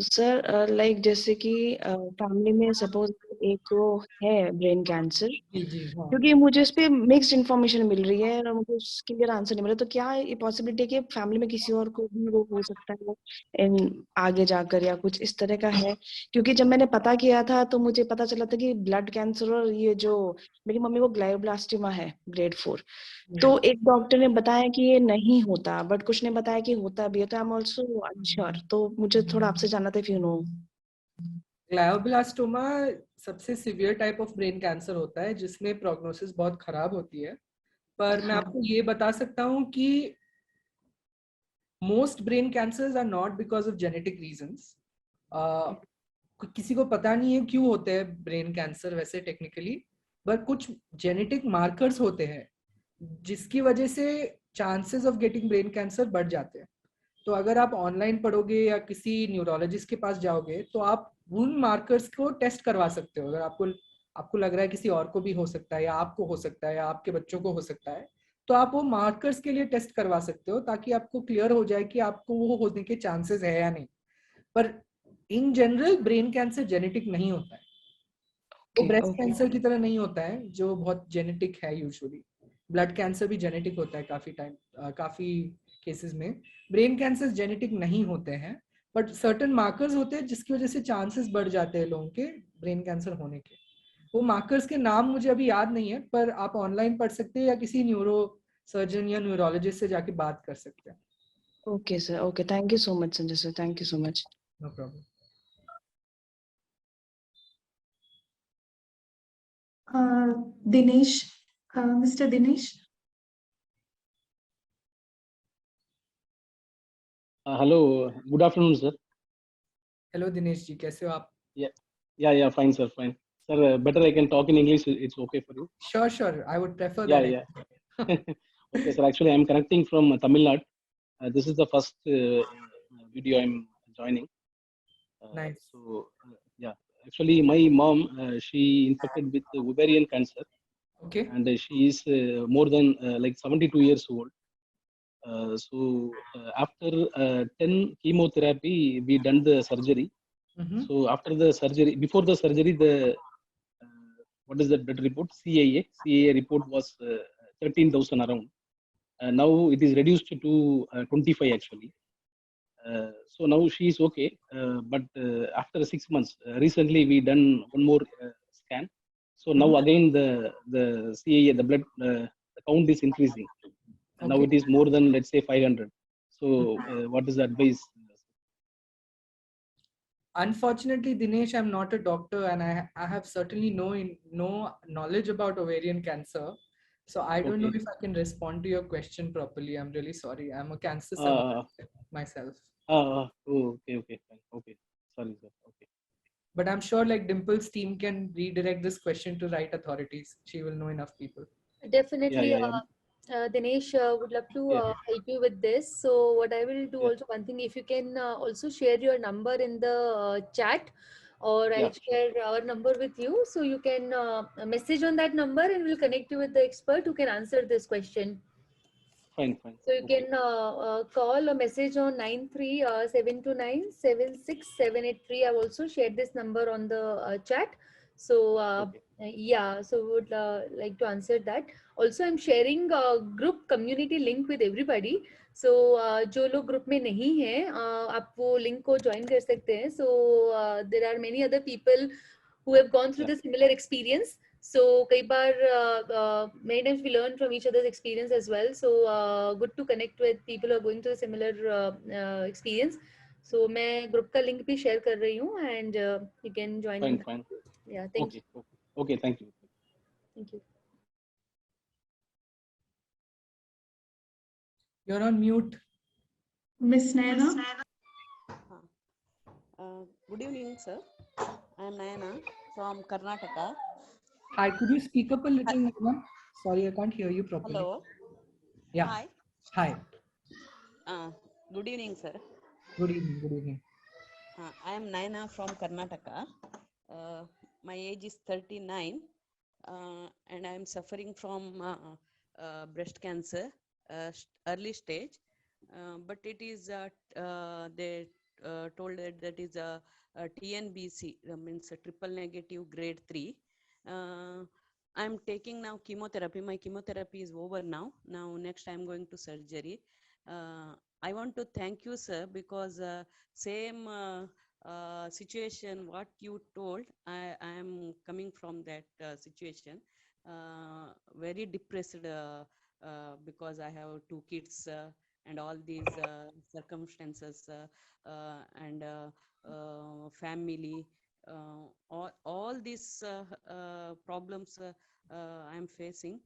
सर, लाइक जैसे कि फैमिली में सपोज एक को है ब्रेन कैंसर,
जी जी. हाँ,
क्योंकि मुझे इस पे मिक्स्ड इन्फॉर्मेशन मिल रही है और मुझे क्लियर आंसर नहीं मिल रहा, तो क्या ये पॉसिबिलिटी है कि फैमिली में किसी और को भी वो हो सकता है इन आगे जाकर, या कुछ इस तरह का है? क्योंकि जब मैंने पता किया था तो मुझे पता चला था कि ब्लड कैंसर, और ये जो मेरी मम्मी को ग्लायोब्लास्टिमा है ग्रेड 4, तो एक डॉक्टर ने बताया कि ये नहीं होता, बट कुछ ने बताया कि होता भी है, तो आई एम ऑल्सो अनश्योर, तो मुझे थोड़ा आपसे जानना था इफ यू नो.
ग्लायोब्लास्टोमा सबसे severe type of brain cancer होता है जिसमें प्रोग्नोसिस बहुत खराब होती है. पर मैं आपको ये बता सकता हूँ कि most brain cancers are not because of genetic reasons. किसी को पता नहीं है क्यों होते हैं ब्रेन कैंसर वैसे टेक्निकली, पर कुछ जेनेटिक मार्कर्स होते हैं जिसकी वजह से chances of getting brain cancer बढ़ जाते हैं. तो अगर आप ऑनलाइन पढ़ोगे या किसी न्यूरोलॉजिस्ट के पास जाओगे तो आप उन मार्कर्स को टेस्ट करवा सकते हो. अगर आपको लग रहा है किसी और को भी हो सकता है, या आपको हो सकता है, या आपके बच्चों को हो सकता है, तो आप वो मार्कर्स के लिए टेस्ट करवा सकते हो, ताकि आपको क्लियर हो जाए कि आपको वो होने के चांसेस है या नहीं. पर in general brain cancer genetic नहीं होता है. वो ब्रेस्ट कैंसर की तरह नहीं होता है जो बहुत जेनेटिक है. यूजुअली ब्लड कैंसर भी जेनेटिक होता है काफी केसेस में. ब्रेन कैंसर जेनेटिक नहीं होते हैं, बट सर्टेन मार्कर्स होते हैं जिसकी वजह से चांसेस बढ़ जाते हैं लोगों के ब्रेन कैंसर होने के. वो मार्कर्स के नाम मुझे अभी याद नहीं है, पर आप ऑनलाइन पढ़ सकते हैं या किसी न्यूरो सर्जन या न्यूरोलॉजिस्ट से जाके बात कर सकते हैं.
Okay sir, okay, thank you so much Sanjay sir, thank you so much.
No problem.
Dinesh, Mr. Dinesh.
Hello, good afternoon, sir.
Hello Dinesh ji, कैसे हो आप?
Yeah, fine, sir, fine. Sir, better I can talk in English. It's okay for you.
Sure, I would prefer
Yeah,
that.
yeah. Okay, sir. Actually, I'm connecting from Tamil Nadu. This is the first video I'm joining.
Nice.
So, yeah. Actually, my mom, she infected with ovarian cancer,
Okay.
and she is more than like 72 years old. After 10 chemotherapy, we done the surgery. So after the surgery, before the surgery, the what is the blood report? CAA report was 13,000 around. Now it is reduced to 25 actually. So now she is okay. But after 6 months, recently we done one more scan. So now again the CAA, the blood the count is increasing. And now it is more than, let's say, 500. So what is the advice?
Unfortunately, Dinesh, I'm not a doctor, and I have certainly no knowledge about ovarian cancer. So I don't know
Okay.
if I can respond to your question properly. I'm really sorry. I'm a cancer
Uh,
survivor myself.
oh, okay, fine. Okay. Sorry, sir. Okay.
But I'm sure like Dimple's team can redirect this question to right authorities. She will know enough people.
Definitely,
Yeah.
Dinesh would love to
Yeah.
help you with this. So what I will do
Yeah.
also one thing, if you can also share your number in the chat, or
Yeah.
I'll
Sure.
share our number with you, so you can message on that number and we'll connect you with the expert who can answer this question.
Fine.
So you
Okay.
can call or message on 93 729 76783. I've also shared this number on the chat. So
Okay.
yeah, so would like to answer that. Also, I'm sharing a group community link with everybody. So जो लोग group में नहीं हैं, आप वो link को join कर सकते हैं. So there are many other people who have gone through
Yeah.
the similar experience. So कई बार many times we learn from each other's experience as well. So good to connect with people who are going through a similar experience. So मैं group का link भी share कर रही हूँ and you can join in.
Fine.
Yeah, thank you.
Okay. Thank you.
Thank you.
You're on mute.
Miss Naina.
Good evening, sir. I am Nayana from Karnataka.
Hi, could you speak up a little, Naina? Sorry, I can't hear you properly.
Hello.
Yeah.
Hi.
Hi.
Good evening, sir.
Good evening.
I am Nayana from Karnataka. My age is 39 and I am suffering from breast cancer, early stage. But it is, they told that is a TNBC, means a triple negative grade 3. I'm taking now chemotherapy. My chemotherapy is over now. Now next I'm going to surgery. I want to thank you, sir, because same situation what you told, I am coming from that situation. Very depressed because I have 2 kids and all these circumstances and family, all these problems I am facing.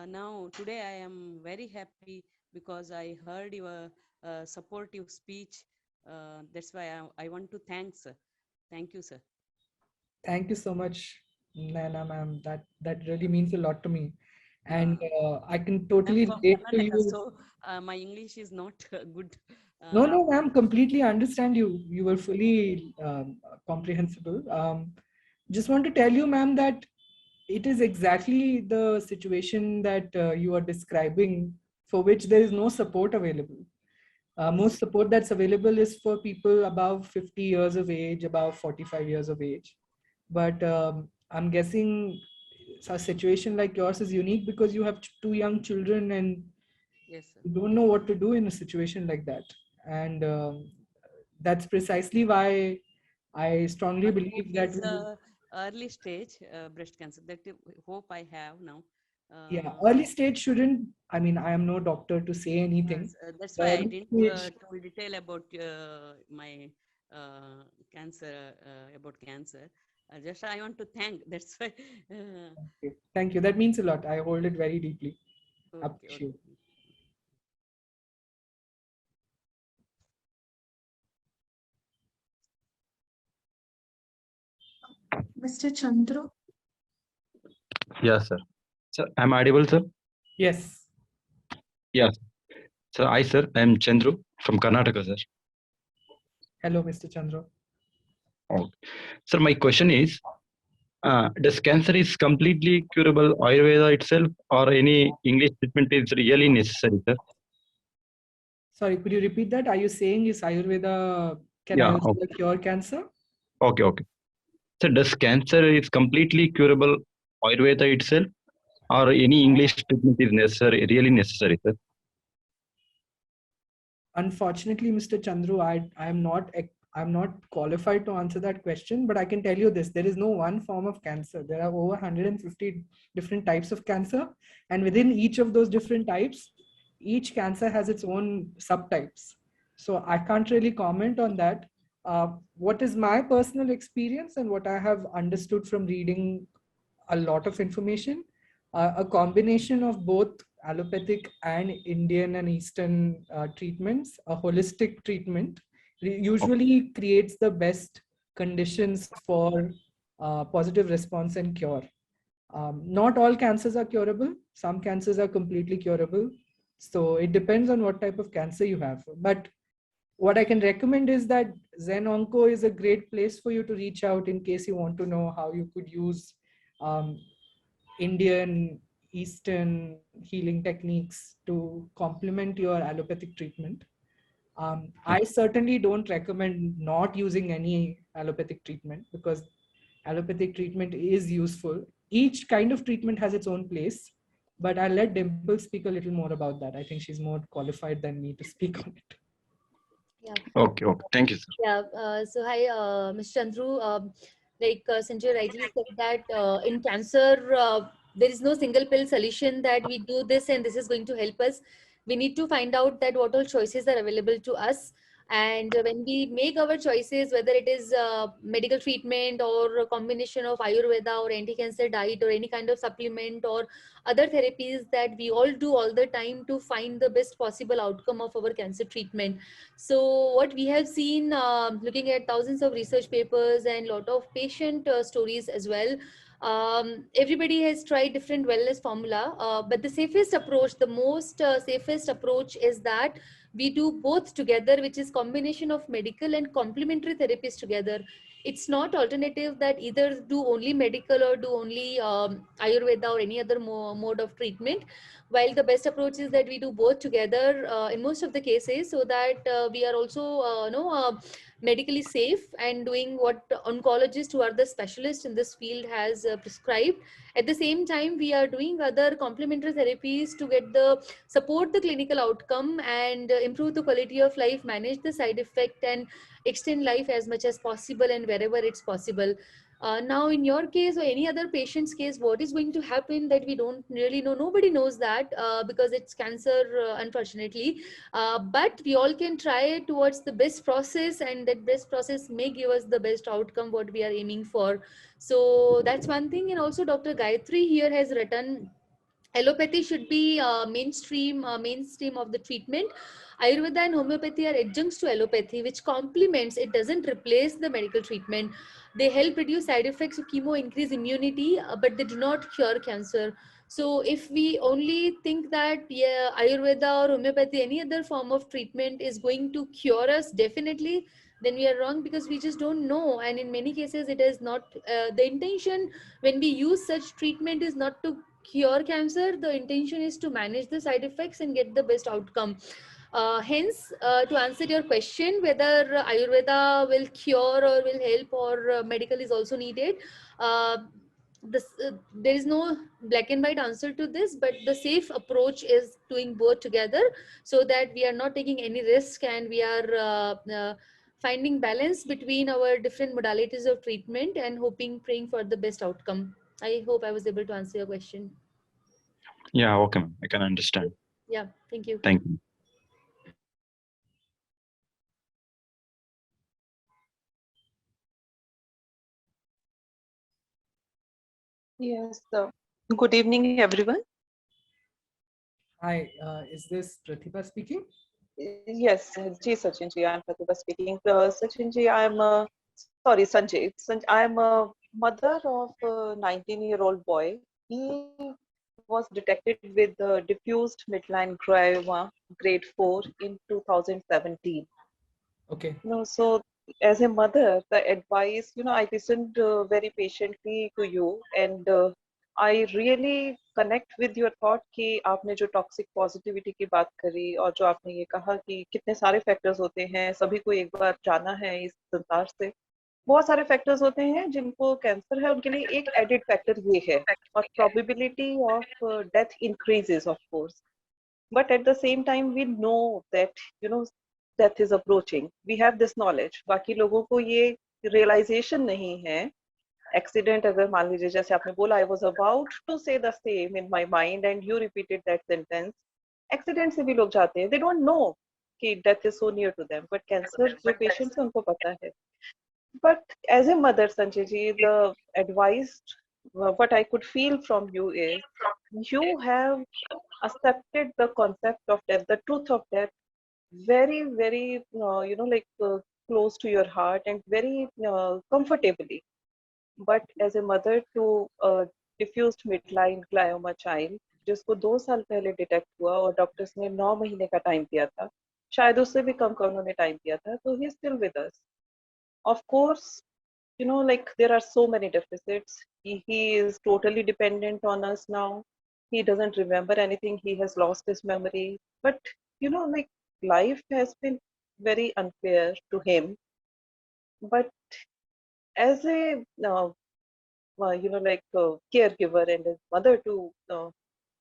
Now today I am very happy because I heard your supportive speech. That's why I want to thank, sir. Thank you, sir.
Thank you so much, Naina ma'am. That really means a lot to me. And I can totally
I'm from
relate to
Karnataka,
you.
so my English is not good.
No, ma'am, completely understand you. You were fully comprehensible. Just want to tell you, ma'am, that it is exactly the situation that you are describing for which there is no support available. Most support that's available is for people above 50 years of age, above 45 years of age. But I'm guessing a situation like yours is unique because you have 2 young children and
Yes, sir.
you don't know what to do in a situation like that. And that's precisely why I strongly
But
believe that
early stage breast cancer. That hope I have now.
yeah, early stage shouldn't, I mean, I am no doctor to say anything.
That's
The
why I
early
didn't
stage,
tell detail about my cancer, about cancer. Just I want to thank. That's why.
okay. Thank you. That means a lot. I hold it very deeply.
Okay.
Appreciate.
Mr. Chandru.
Yes, sir. Sir, I'm audible, sir?
Yes.
Yes. Sir, sir, I'm Chandru from Karnataka, sir.
Hello, Mr. Chandra.
Okay. Sir, my question is, does cancer is completely curable Ayurveda itself or any English treatment is really necessary, sir?
Sorry, could you repeat that? Are you saying is Ayurveda can Ayurveda cure cancer?
Okay. So does cancer is completely curable Ayurveda itself or any English treatment is necessary, really necessary, sir?
Unfortunately, Mr. Chandru, I'm not qualified to answer that question, but I can tell you this: there is no one form of cancer. There are over 150 different types of cancer, and within each of those different types, each cancer has its own subtypes. So I can't really comment on that. What is my personal experience and what I have understood from reading a lot of information? a combination of both allopathic and Indian and Eastern treatments, a holistic treatment, usually creates the best conditions for positive response and cure. Not all cancers are curable. Some cancers are completely curable. So it depends on what type of cancer you have. But what I can recommend is that Zen Onco is a great place for you to reach out in case you want to know how you could use Indian, Eastern healing techniques to complement your allopathic treatment. I certainly don't recommend not using any allopathic treatment because allopathic treatment is useful. Each kind of treatment has its own place, but I'll let Dimple speak a little more about that. I think she's more qualified than me to speak on it.
Yeah.
Okay. Thank you, sir.
Yeah. So hi, Mr. Chandru. Like Sanjay rightly said that in cancer, there is no single pill solution that we do this and this is going to help us. We need to find out that what all choices are available to us. And when we make our choices, whether it is medical treatment or a combination of Ayurveda or anti-cancer diet or any kind of supplement or other therapies that we all do all the time to find the best possible outcome of our cancer treatment. So what we have seen, looking at thousands of research papers and lot of patient stories as well, everybody has tried different wellness formula, but the safest approach, the most safest approach is that we do both together, which is combination of medical and complementary therapies together. It's not alternative that either do only medical or do only Ayurveda or any other mode of treatment, while the best approach is that we do both together in most of the cases, so that we are also medically safe and doing what oncologists who are the specialists in this field has prescribed. At the same time, we are doing other complementary therapies to get the support the clinical outcome and improve the quality of life, manage the side effect, and extend life as much as possible and wherever it's possible. Now, in your case or any other patient's case, what is going to happen that we don't really know. Nobody knows that because it's cancer, unfortunately. But we all can try towards the best process, and that best process may give us the best outcome what we are aiming for. So that's one thing. And also, Dr. Gayatri here has written allopathy should be mainstream of the treatment. Ayurveda and homeopathy are adjuncts to allopathy, which complements, it doesn't replace the medical treatment. They help reduce side effects of chemo, increase immunity, but they do not cure cancer. So if we only think that Ayurveda or homeopathy, any other form of treatment is going to cure us definitely, then we are wrong, because we just don't know. And in many cases it is not the intention when we use such treatment is not to cure cancer. The intention is to manage the side effects and get the best outcome. Hence, to answer your question, whether Ayurveda will cure or will help, or medical is also needed, there is no black and white answer to this, but the safe approach is doing both together, so that we are not taking any risk and we are finding balance between our different modalities of treatment and hoping, praying for the best outcome. I hope I was able to answer your question.
Yeah, okay, ma'am. I can understand.
Yeah, thank you.
Thank you.
Yes, good evening, everyone.
Hi, is this Pratibha speaking?
Yes, Ji Sachin ji, I'm Pratibha speaking. Sachin ji, sorry, Sanjay. I'm a mother of a 19-year-old boy. He was detected with diffused midline glioma, grade 4 in 2017.
Okay.
So as a mother, the advice, I listened very patiently to you, and I really connect with your thought कि आपने जो toxic positivity की बात करी और जो आपने ये कहा कि कितने सारे फैक्टर्स होते हैं, सभी को एक बार जाना है इस संसार से, बहुत सारे फैक्टर्स होते हैं जिनको कैंसर है उनके लिए एक एडेड फैक्टर ये है, और probability of death increases of course, but at the same time we know that death is approaching. We have this knowledge. बाकी लोगों को ये realization नहीं है. Accident अगर मान लीजिए जैसे आपने बोला, I was about to say the same in my mind and you repeated that sentence. Accident से भी लोग जाते हैं. They don't know कि death is so near to them. But cancer जो patients हैं उनको पता है. But as a mother, Sanjay ji, the advice, what I could feel from you is you have accepted the concept of death, the truth of death, very, very, close to your heart and very comfortably. But as a mother to a diffused midline glioma child, जिसको 2 साल पहले detect हुआ और doctors ने 9 महीने का time दिया था, शायद उससे भी कम का उन्होंने टाइम दिया था, तो he still with us. Of course, like there are so many deficits. He is totally dependent on us now. He doesn't remember anything. He has lost his memory. But like life has been very unfair to him. But as a caregiver and a mother to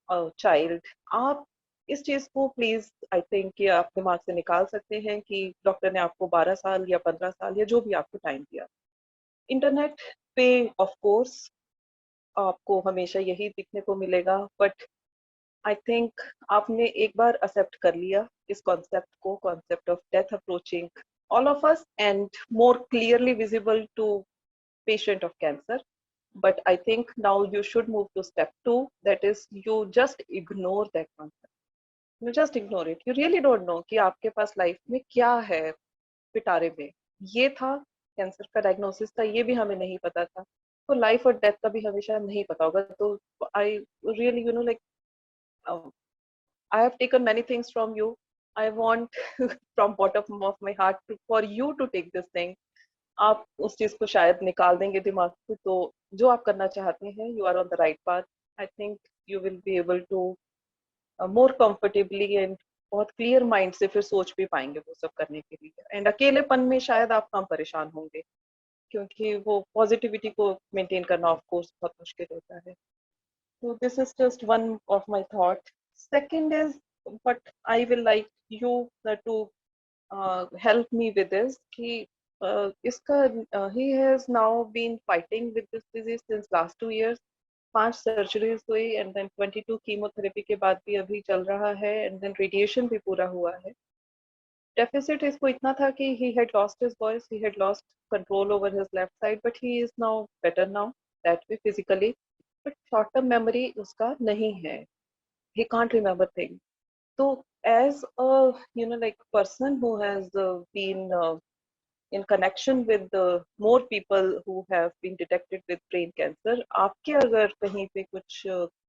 a child, आप इस चीज को please I think कि आप दिमाग से निकाल सकते हैं कि डॉक्टर ने आपको 12 साल या 15 साल या जो भी आपको टाइम दिया. इंटरनेट पे ऑफ कोर्स आपको हमेशा यही दिखने को मिलेगा, बट आई थिंक आपने एक बार एक्सेप्ट कर लिया इस कॉन्सेप्ट को, concept of death approaching all of us and more clearly visible to patient of cancer. But I think now you should move to step 2, that is you just ignore that concept. You just ignore it. You really don't know कि आपके पास life में क्या है पिटारे में. ये था cancer का diagnosis था, ये भी हमें नहीं पता था, तो लाइफ और डेथ का भी हमेशा नहीं पता होगा. तो I really I have taken many things from you. I want from bottom of my heart for you to take this thing. आप उस चीज को शायद निकाल देंगे दिमाग से, तो जो आप करना चाहते हैं, you are on the right path. I think you will be able to more comfortably and बहुत क्लियर माइंड से फिर सोच भी पाएंगे वो सब करने के लिए. एंड अकेलेपन में शायद आप कम परेशान होंगे, क्योंकि वो पॉजिटिविटी को मेंटेन करना ऑफ कोर्स बहुत मुश्किल होता है. So this is just one of my thought. Second is, but I will like you to help me with this. He has now been fighting with this disease since last 2 years. 5 surgeries हुई and then 22 chemotherapy के बाद भी अभी चल रहा है and then radiation भी पूरा हुआ है. Deficit इसको इतना था कि he had lost his voice, he had lost control over his left side, but he is now better now that way physically. But short term memory उसका नहीं है. He can't remember things. So as a like person who has been in connection with more people who have been detected with brain cancer, आपके अगर कहीं पे कुछ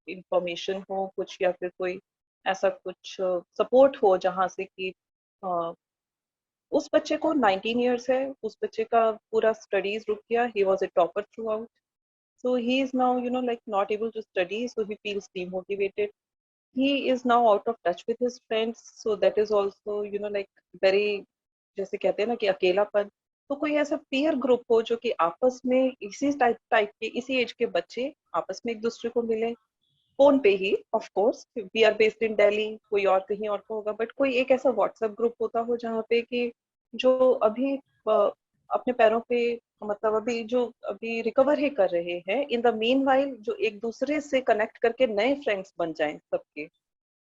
information हो, कुछ या फिर कोई ऐसा कुछ support हो जहाँ से कि उस बच्चे को 19 years है, उस बच्चे का पूरा studies रुक गया, he was a topper throughout. So he is now like not able to study, so he feels demotivated. He is now out of touch with his friends, so that is also like very, जैसे कहते हैं ना कि अकेलापन. तो कोई ऐसा peer group हो जो कि आपस में इसी टाइप के इसी एज के बच्चे आपस में एक दूसरे को मिले, फोन पे ही. Of course we are based in Delhi, कोई और कहीं और का होगा, बट कोई एक ऐसा व्हाट्सएप ग्रुप होता हो जहाँ पे कि जो अभी अपने पैरों पे, मतलब अभी रिकवर ही कर रहे हैं, इन द मीन वाइल जो एक दूसरे से कनेक्ट करके नए फ्रेंड्स बन जाएं सबके,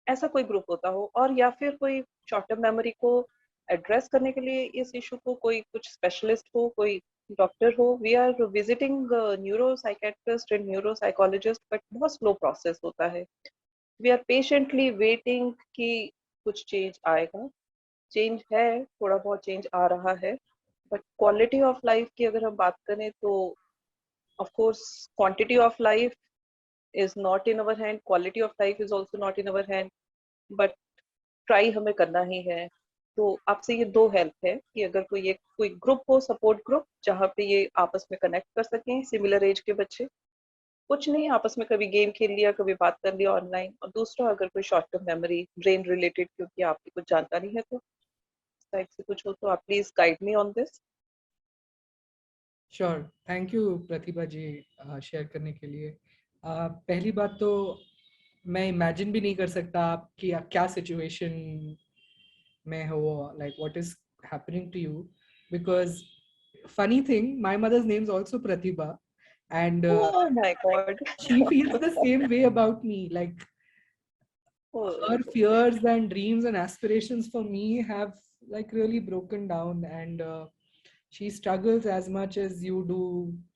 ऐसा कोई ग्रुप होता हो. और या फिर कोई शॉर्ट टर्म मेमोरी को एड्रेस करने के लिए इस इशू को कोई कुछ स्पेशलिस्ट हो, कोई डॉक्टर हो. We are visiting neuropsychiatrist and neuropsychologist, but बहुत स्लो प्रोसेस होता है. वी आर पेशेंटली वेटिंग कि कुछ चेंज आएगा. चेंज है, थोड़ा बहुत चेंज आ रहा है, बट क्वालिटी ऑफ लाइफ की अगर हम बात करें तो of course quantity of life is not in our hand, quality of life is also not in our hand, but try हमें करना ही है. तो आपसे ये 2 हेल्प है कि अगर कोई ग्रुप हो, सपोर्ट ग्रुप, जहाँ पे ये आपस में कनेक्ट कर सकें सिमिलर एज के बच्चे, कुछ नहीं आपस में कभी गेम खेल लिया, कभी बात कर लिया ऑनलाइन. और दूसरा अगर कोई short term memory brain related, क्योंकि आपकी कुछ जानकारी है तो टाइप से कुछ हो तो आप please guide me on this.
Sure, thank you Pratibha ji share करने के लिए. पहली बात तो मैं इमेजिन भी नहीं कर सकता आपकी क्या सिचुएशन में हो, like what is happening to you, because funny thing, my mother's name is also Pratibha, and
oh my god,
she feels the same way about me. Like her fears and dreams and aspirations for me have like really broken down, and she struggles as much as you do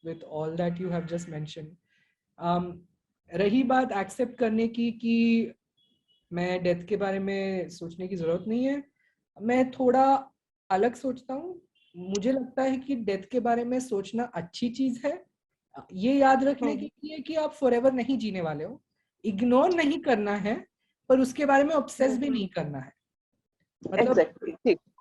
with all that you have just mentioned. रही बात accept करने की कि मैं death के बारे में सोचने की जरूरत नहीं है, मैं थोड़ा अलग सोचता हूँ। मुझे लगता है कि डेथ के बारे में सोचना अच्छी चीज है, ये याद रखने के लिए कि आप फॉरएवर नहीं जीने वाले हो। इग्नोर नहीं करना है, पर उसके बारे में ऑब्सेस भी नहीं करना है। मतलब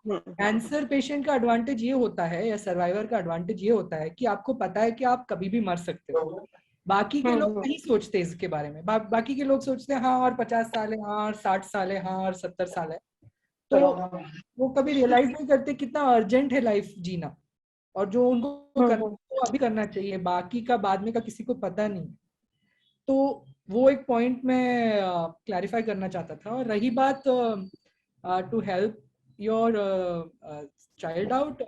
कैंसर पेशेंट का एडवांटेज ये होता है, या सर्वाइवर का एडवांटेज ये होता है कि आपको पता है कि आप कभी भी मर सकते हो। बाकी के लोग नहीं सोचते इसके बारे में। बाकी के लोग सोचते हैं हाँ और 50 साल है, हाँ और 60 साल है, हाँ और 70 साल है। तो वो कभी रियलाइज नहीं करते कितना अर्जेंट है लाइफ जीना, और जो उनको करना वो अभी करना चाहिए, बाकी का बाद में का किसी को पता नहीं। तो वो एक पॉइंट मैं क्लैरिफाई करना चाहता था। और रही बात to help your child out,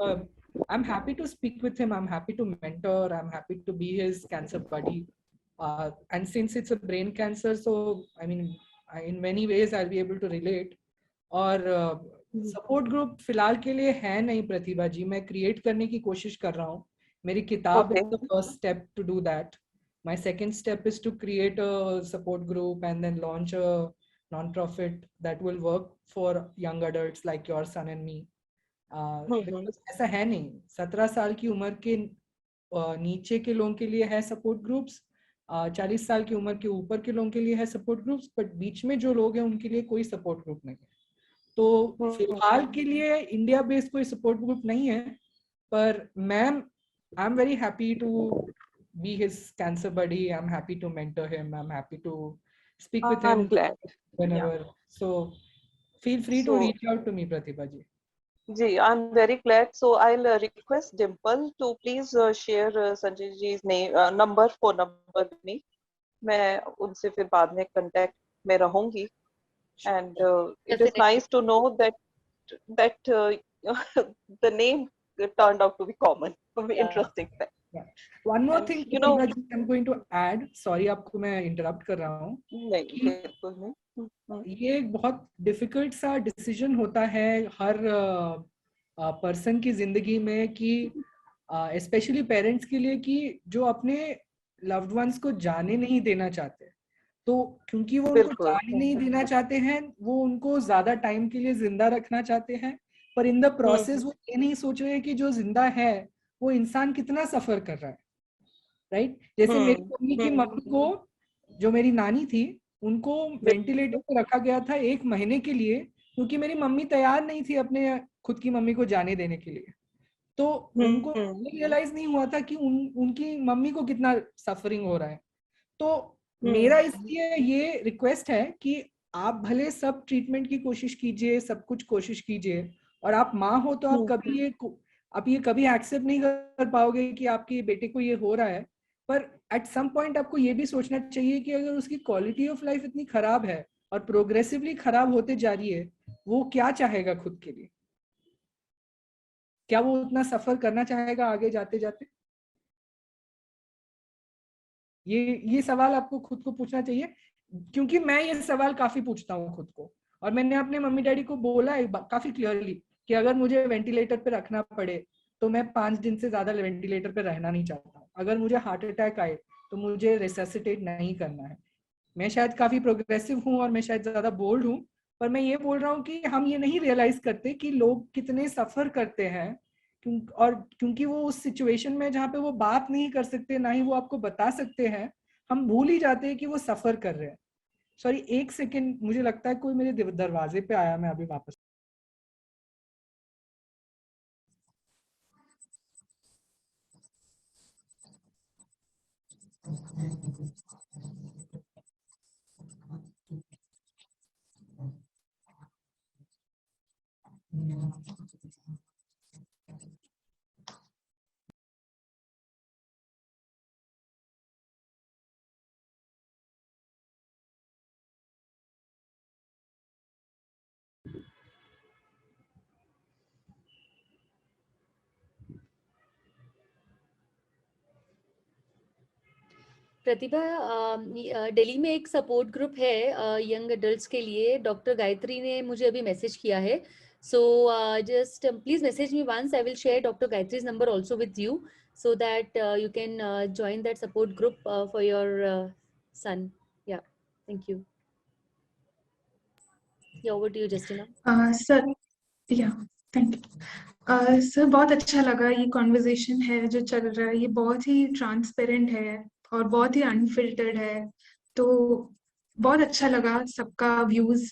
I'm happy to speak with him, I'm happy to mentor, I'm happy to be his cancer buddy, and since it's a brain cancer, so I mean in many ways I'll be able to relate. और support group फिलहाल के लिए है नहीं प्रतिभा जी, मैं create करने की कोशिश कर रहा हूँ। मेरी किताब is the first step to do that. My second step is to create a support group and then launch a non-profit that will work for young adults like your son and me. ऐसा है नहीं, 17 साल की उम्र के नीचे के लोगों के लिए है सपोर्ट ग्रुप्स, 40 साल की उम्र के ऊपर के लोगों के लिए है सपोर्ट ग्रुप्स, बट बीच में जो लोग हैं उनके लिए कोई सपोर्ट ग्रुप नहीं है। तो फिलहाल के लिए इंडिया बेस्ड कोई सपोर्ट ग्रुप नहीं है, पर ma'am I am very happy to be his cancer buddy, I'm happy to mentor him, I'm happy to speak with him.
I'm glad.
Whenever. Yeah. So feel free to reach out to me, Pratibha ji.
जी, I'm very glad. So I'll request Dimple to please share Sanjay ji's name, number, phone number with me. मैं उनसे फिर बाद में contact में रहूंगी. And it is nice to know that the name turned out to be common. Interesting fact.
Yeah. One more thing, you know, I'm going to add. Sorry, आपको मैं interrupt कर रहा हूँ.
नहीं, बिल्कुल नहीं.
ये एक बहुत डिफिकल्ट सा डिसीजन होता है हर पर्सन की जिंदगी में, कि स्पेशली पेरेंट्स के लिए, कि जो अपने लव्ड वंस को जाने नहीं देना चाहते। तो क्योंकि वो उनको जाने नहीं देना चाहते हैं, वो उनको ज्यादा टाइम के लिए जिंदा रखना चाहते हैं, पर इन द प्रोसेस वो ये नहीं सोच रहे कि जो जिंदा है वो इंसान कितना सफर कर रहा है, राइट? जैसे मेरी मम्मी को, जो मेरी नानी थी, उनको वेंटिलेटर पे रखा गया था 1 महीने के लिए, क्योंकि मेरी मम्मी तैयार नहीं थी अपने खुद की मम्मी को जाने देने के लिए। तो उनको रियलाइज नहीं हुआ था कि उनकी मम्मी को कितना सफरिंग हो रहा है। तो मेरा इसलिए ये रिक्वेस्ट है कि आप भले सब ट्रीटमेंट की कोशिश कीजिए, सब कुछ कोशिश कीजिए, और आप माँ हो तो आप ये कभी एक्सेप्ट नहीं कर पाओगे कि आपके बेटे को ये हो रहा है, पर एट सम पॉइंट आपको ये भी सोचना चाहिए कि अगर उसकी क्वालिटी ऑफ लाइफ इतनी खराब है और प्रोग्रेसिवली खराब होते जा रही है, वो क्या चाहेगा खुद के लिए? क्या वो उतना सफर करना चाहेगा आगे जाते जाते? ये सवाल आपको खुद को पूछना चाहिए, क्योंकि मैं ये सवाल काफी पूछता हूँ खुद को, और मैंने अपने मम्मी डैडी को बोला है काफी क्लियरली कि अगर मुझे वेंटिलेटर पे रखना पड़े तो मैं 5 दिन से ज्यादा वेंटिलेटर पे रहना नहीं चाहता। अगर मुझे हार्ट अटैक आए तो मुझे रिससिटेट नहीं करना है। मैं शायद काफी प्रोग्रेसिव हूँ और मैं शायद ज्यादा बोल्ड हूँ, पर मैं ये बोल रहा हूँ कि हम ये नहीं रियलाइज करते कि लोग कितने सफर करते हैं, और क्योंकि वो उस सिचुएशन में जहाँ पे वो बात नहीं कर सकते, ना ही वो आपको बता सकते हैं, हम भूल ही जाते हैं कि वो सफर कर रहे हैं। सॉरी, 1 सेकेंड, मुझे लगता है कोई मेरे दरवाजे पे आया, मैं अभी वापस।
प्रतिभा, दिल्ली में एक सपोर्ट ग्रुप है यंग एडल्ट्स के लिए, डॉक्टर गायत्री ने मुझे अभी मैसेज किया है। So just please message me once. I will share Dr. Gayatri's number also with you, so that you can join that support group for your son. Yeah, thank you. Yeah, over to you, Justina.
Sir या thank you sir, बहुत अच्छा लगा। ये conversation है जो चल रहा है, ये बहुत ही ट्रांसपेरेंट है और बहुत ही अनफिल्टर्ड है, तो बहुत अच्छा लगा सबका व्यूज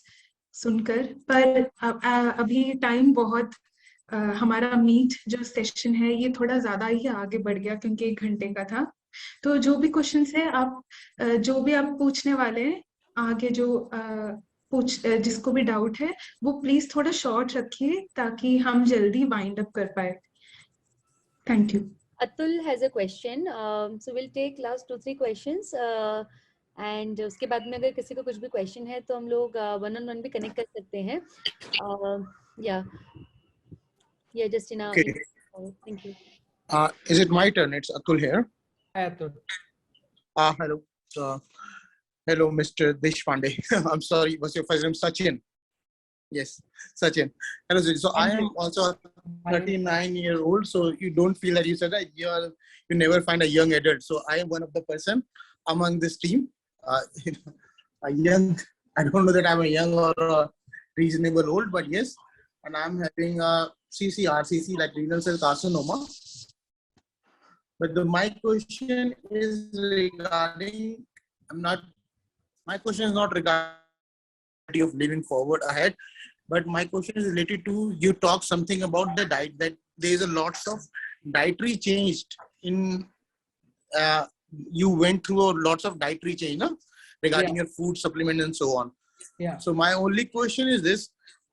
सुनकर। पर अभी टाइम बहुत हमारा मीट जो सेशन है ये थोड़ा ज्यादा ही आगे बढ़ गया क्योंकि 1 घंटे का था। तो जो भी क्वेश्चंस है आप जो भी आप पूछने वाले हैं आगे, जो जिसको भी डाउट है वो प्लीज थोड़ा शॉर्ट रखिए ताकि हम जल्दी वाइंड अप कर पाए। Thank you.
Atul has a question. So we'll take last 2-3 questions. And उसके बाद में अगर किसी को कुछ भी क्वेश्चन है तो हम लोग वन ऑन वन भी कनेक्ट कर सकते हैं. Yeah, Justina.
Okay.
Thank you.
Is it my turn? It's Atul here.
Hi, Atul.
Hello. Hello, Mr. Deshpande. I'm sorry, what's your first name? Sachin. Yes, Sachin. Hello, Sachin. So I am also 39-year-old. So you don't feel that you said that you never find a young adult. So I am one of the person among this team. A young. I don't know that I'm a young or a reasonable old, but yes, and I'm having a RCC, like renal cell carcinoma. But my question is regarding, my question is not regarding of living forward ahead, but my question is related to, you talk something about the diet, that there is a lots of dietary change in, you went through lots of dietary change, no? Regarding your food supplement and so on.
Yeah.
So my only question is this,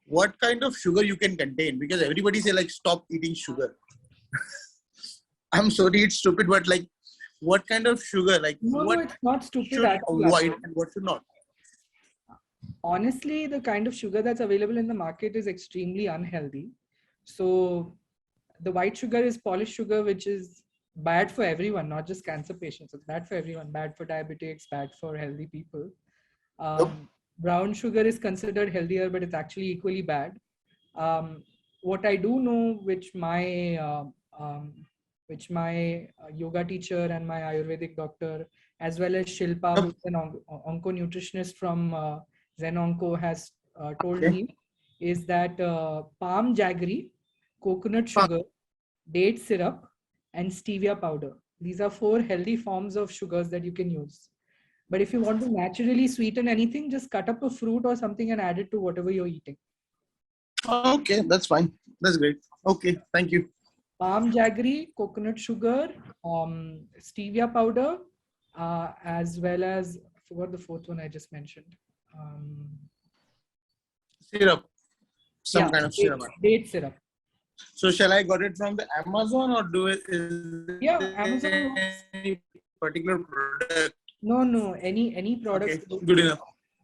what kind of sugar you can contain? Because everybody say like, stop eating sugar. I'm sorry, it's stupid, but like, what kind of sugar, like
No,
what
it's not stupid.
should avoid and what should not?
Honestly, the kind of sugar that's available in the market is extremely unhealthy. So the white sugar is polished sugar, which is bad for everyone, not just cancer patients. It's bad for everyone, bad for diabetics, bad for healthy people. Brown sugar is considered healthier, but it's actually equally bad. What I do know, which my yoga teacher and my Ayurvedic doctor, as well as Shilpa, who's an onco-nutritionist from Zen Onco, has told me, is that palm jaggery, coconut sugar, date syrup, and stevia powder. These are 4 healthy forms of sugars that you can use. But if you want to naturally sweeten anything, just cut up a fruit or something and add it to whatever you're eating.
Okay, that's fine. That's great. Okay, thank you.
Palm jaggery, coconut sugar, stevia powder, as well as, I forgot the 4th one I just mentioned.
Syrup. Some kind of syrup.
Date syrup.
So shall I got it from the Amazon or do it?
Amazon.
Any particular product?
No, any product.
Okay, good enough.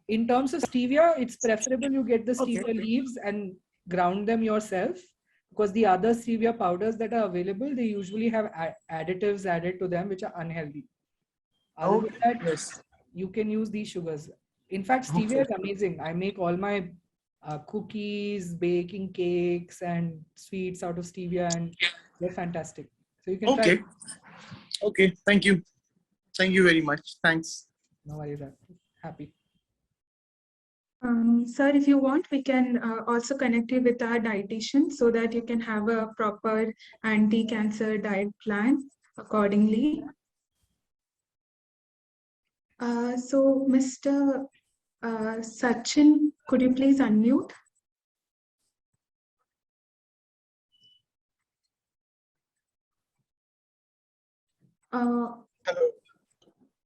In terms of stevia, it's preferable you get the stevia leaves and ground them yourself, because the other stevia powders that are available, they usually have additives added to them which are unhealthy. Other than that, you can use these sugars. In fact, stevia is amazing. I make all my cookies, baking cakes, and sweets out of stevia, and they're fantastic. So you can try.
Okay, thank you. Thank you very much. Thanks.
No worries. Happy.
Sir, if you want, we can also connect you with our dietitian so that you can have a proper anti-cancer diet plan accordingly. So, Mr. Sachin, could you please unmute?
Hello,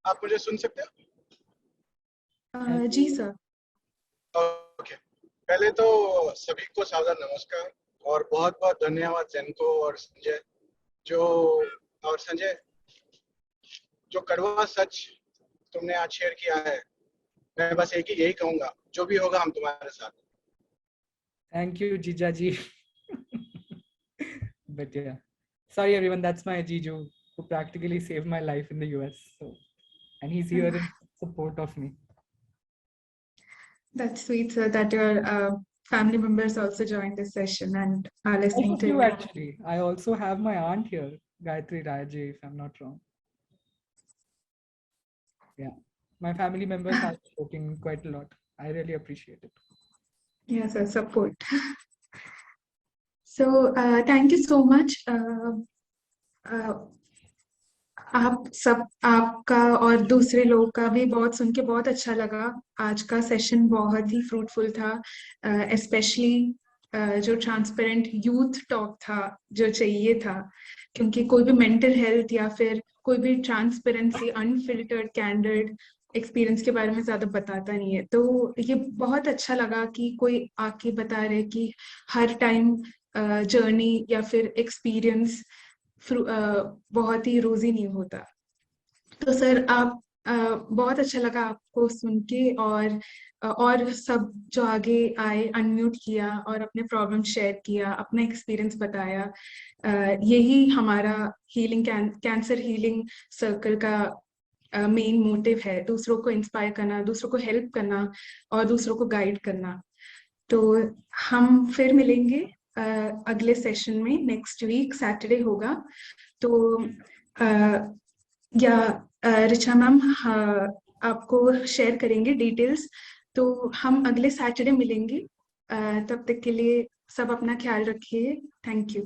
आप मुझे सुन सकते हो?
जी sir.
Okay, पहले तो सभी को सादर नमस्कार और बहुत बहुत धन्यवाद जेनको और संजय जो कड़वा सच तुमने आज शेयर किया है। मैं बस यही कहूंगा, जो भी होगा हम तुम्हारे साथ।
Thank you, Jijaji. But yeah, sorry everyone, that's my Jiju, who practically saved my life in the US. So, and he's here in support of me.
That's sweet, sir, that your family members also joined this session and are listening to you.
Actually, I also have my aunt here, Gayatri Raje, if I'm not wrong. Yeah. My family members are supporting quite a lot. I really appreciate it.
Yes, sir, support. So thank you so much. आप सब आपका और दूसरे लोगों का भी बहुत सुन के बहुत अच्छा लगा. आज का सेशन बहुत ही फ्रूटफुल था, स्पेशली जो ट्रांसपेरेंट यूथ टॉक था जो चाहिए था, क्योंकि कोई भी मेंटल हेल्थ या फिर कोई भी ट्रांसपेरेंसी, अनफिल्टर्ड कैंडिड एक्सपीरियंस के बारे में ज्यादा बताता नहीं है. तो ये बहुत अच्छा लगा कि कोई आके बता रहे कि हर टाइम जर्नी या फिर एक्सपीरियंस बहुत ही रोजी नहीं होता. तो सर आप बहुत अच्छा लगा आपको सुन के, और सब जो आगे आए अनम्यूट किया और अपने प्रॉब्लम शेयर किया, अपना एक्सपीरियंस बताया. यही हमारा कैंसर हीलिंग सर्कल का मेन मोटिव है, दूसरों को इंस्पायर करना, दूसरों को हेल्प करना और दूसरों को गाइड करना. तो हम फिर मिलेंगे अगले सेशन में. नेक्स्ट वीक सैटरडे होगा. तो या रिचा मैम आपको शेयर करेंगे डिटेल्स. तो हम अगले सैटरडे मिलेंगे. तब तक के लिए सब अपना ख्याल रखिए. Thank you.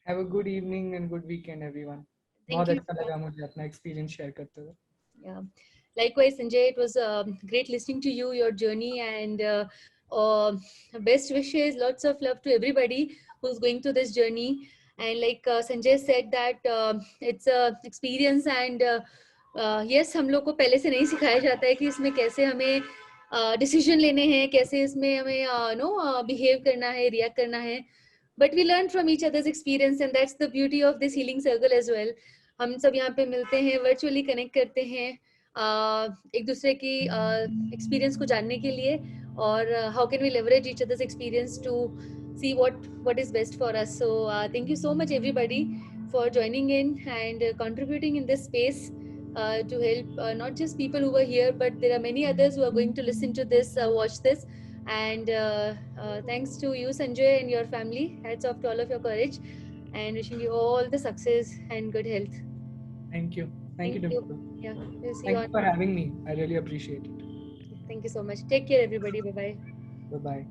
Have a good evening and good weekend, everyone. बहुत अच्छा लगा मुझे अपना एक्सपीरियंस शेयर करते हुए.
Yeah. Likewise, Sanjay, it was great listening to you, your journey, and best wishes, lots of love to everybody who's going through this journey. And like Sanjay said that it's a experience, and yes, हम लोग को पहले से नहीं सिखाया जाता है कि इसमें कैसे हमें डिसीजन लेने हैं, कैसे इसमें हमें बिहेव करना है, रिएक्ट करना है. But we learn from each other's experience, and that's the beauty of this healing circle as well. हम सब यहाँ पे मिलते हैं, वर्चुअली कनेक्ट करते हैं एक दूसरे की एक्सपीरियंस को जानने के लिए, और how can we leverage each others' experience to see what is best for us. So thank you so much everybody for joining in and contributing in this space to help not just people who were here, but there are many others who are going to listen to this, watch this. And thanks to you, Sanjay, and your family. Hats off to all of your courage, and wishing you all the success and good health.
Thank you. Thank you, Dimple.
Yeah, we'll see
Thank
you
you for having me. I really appreciate it.
Thank you so much. Take care, everybody. Bye bye.
Bye bye.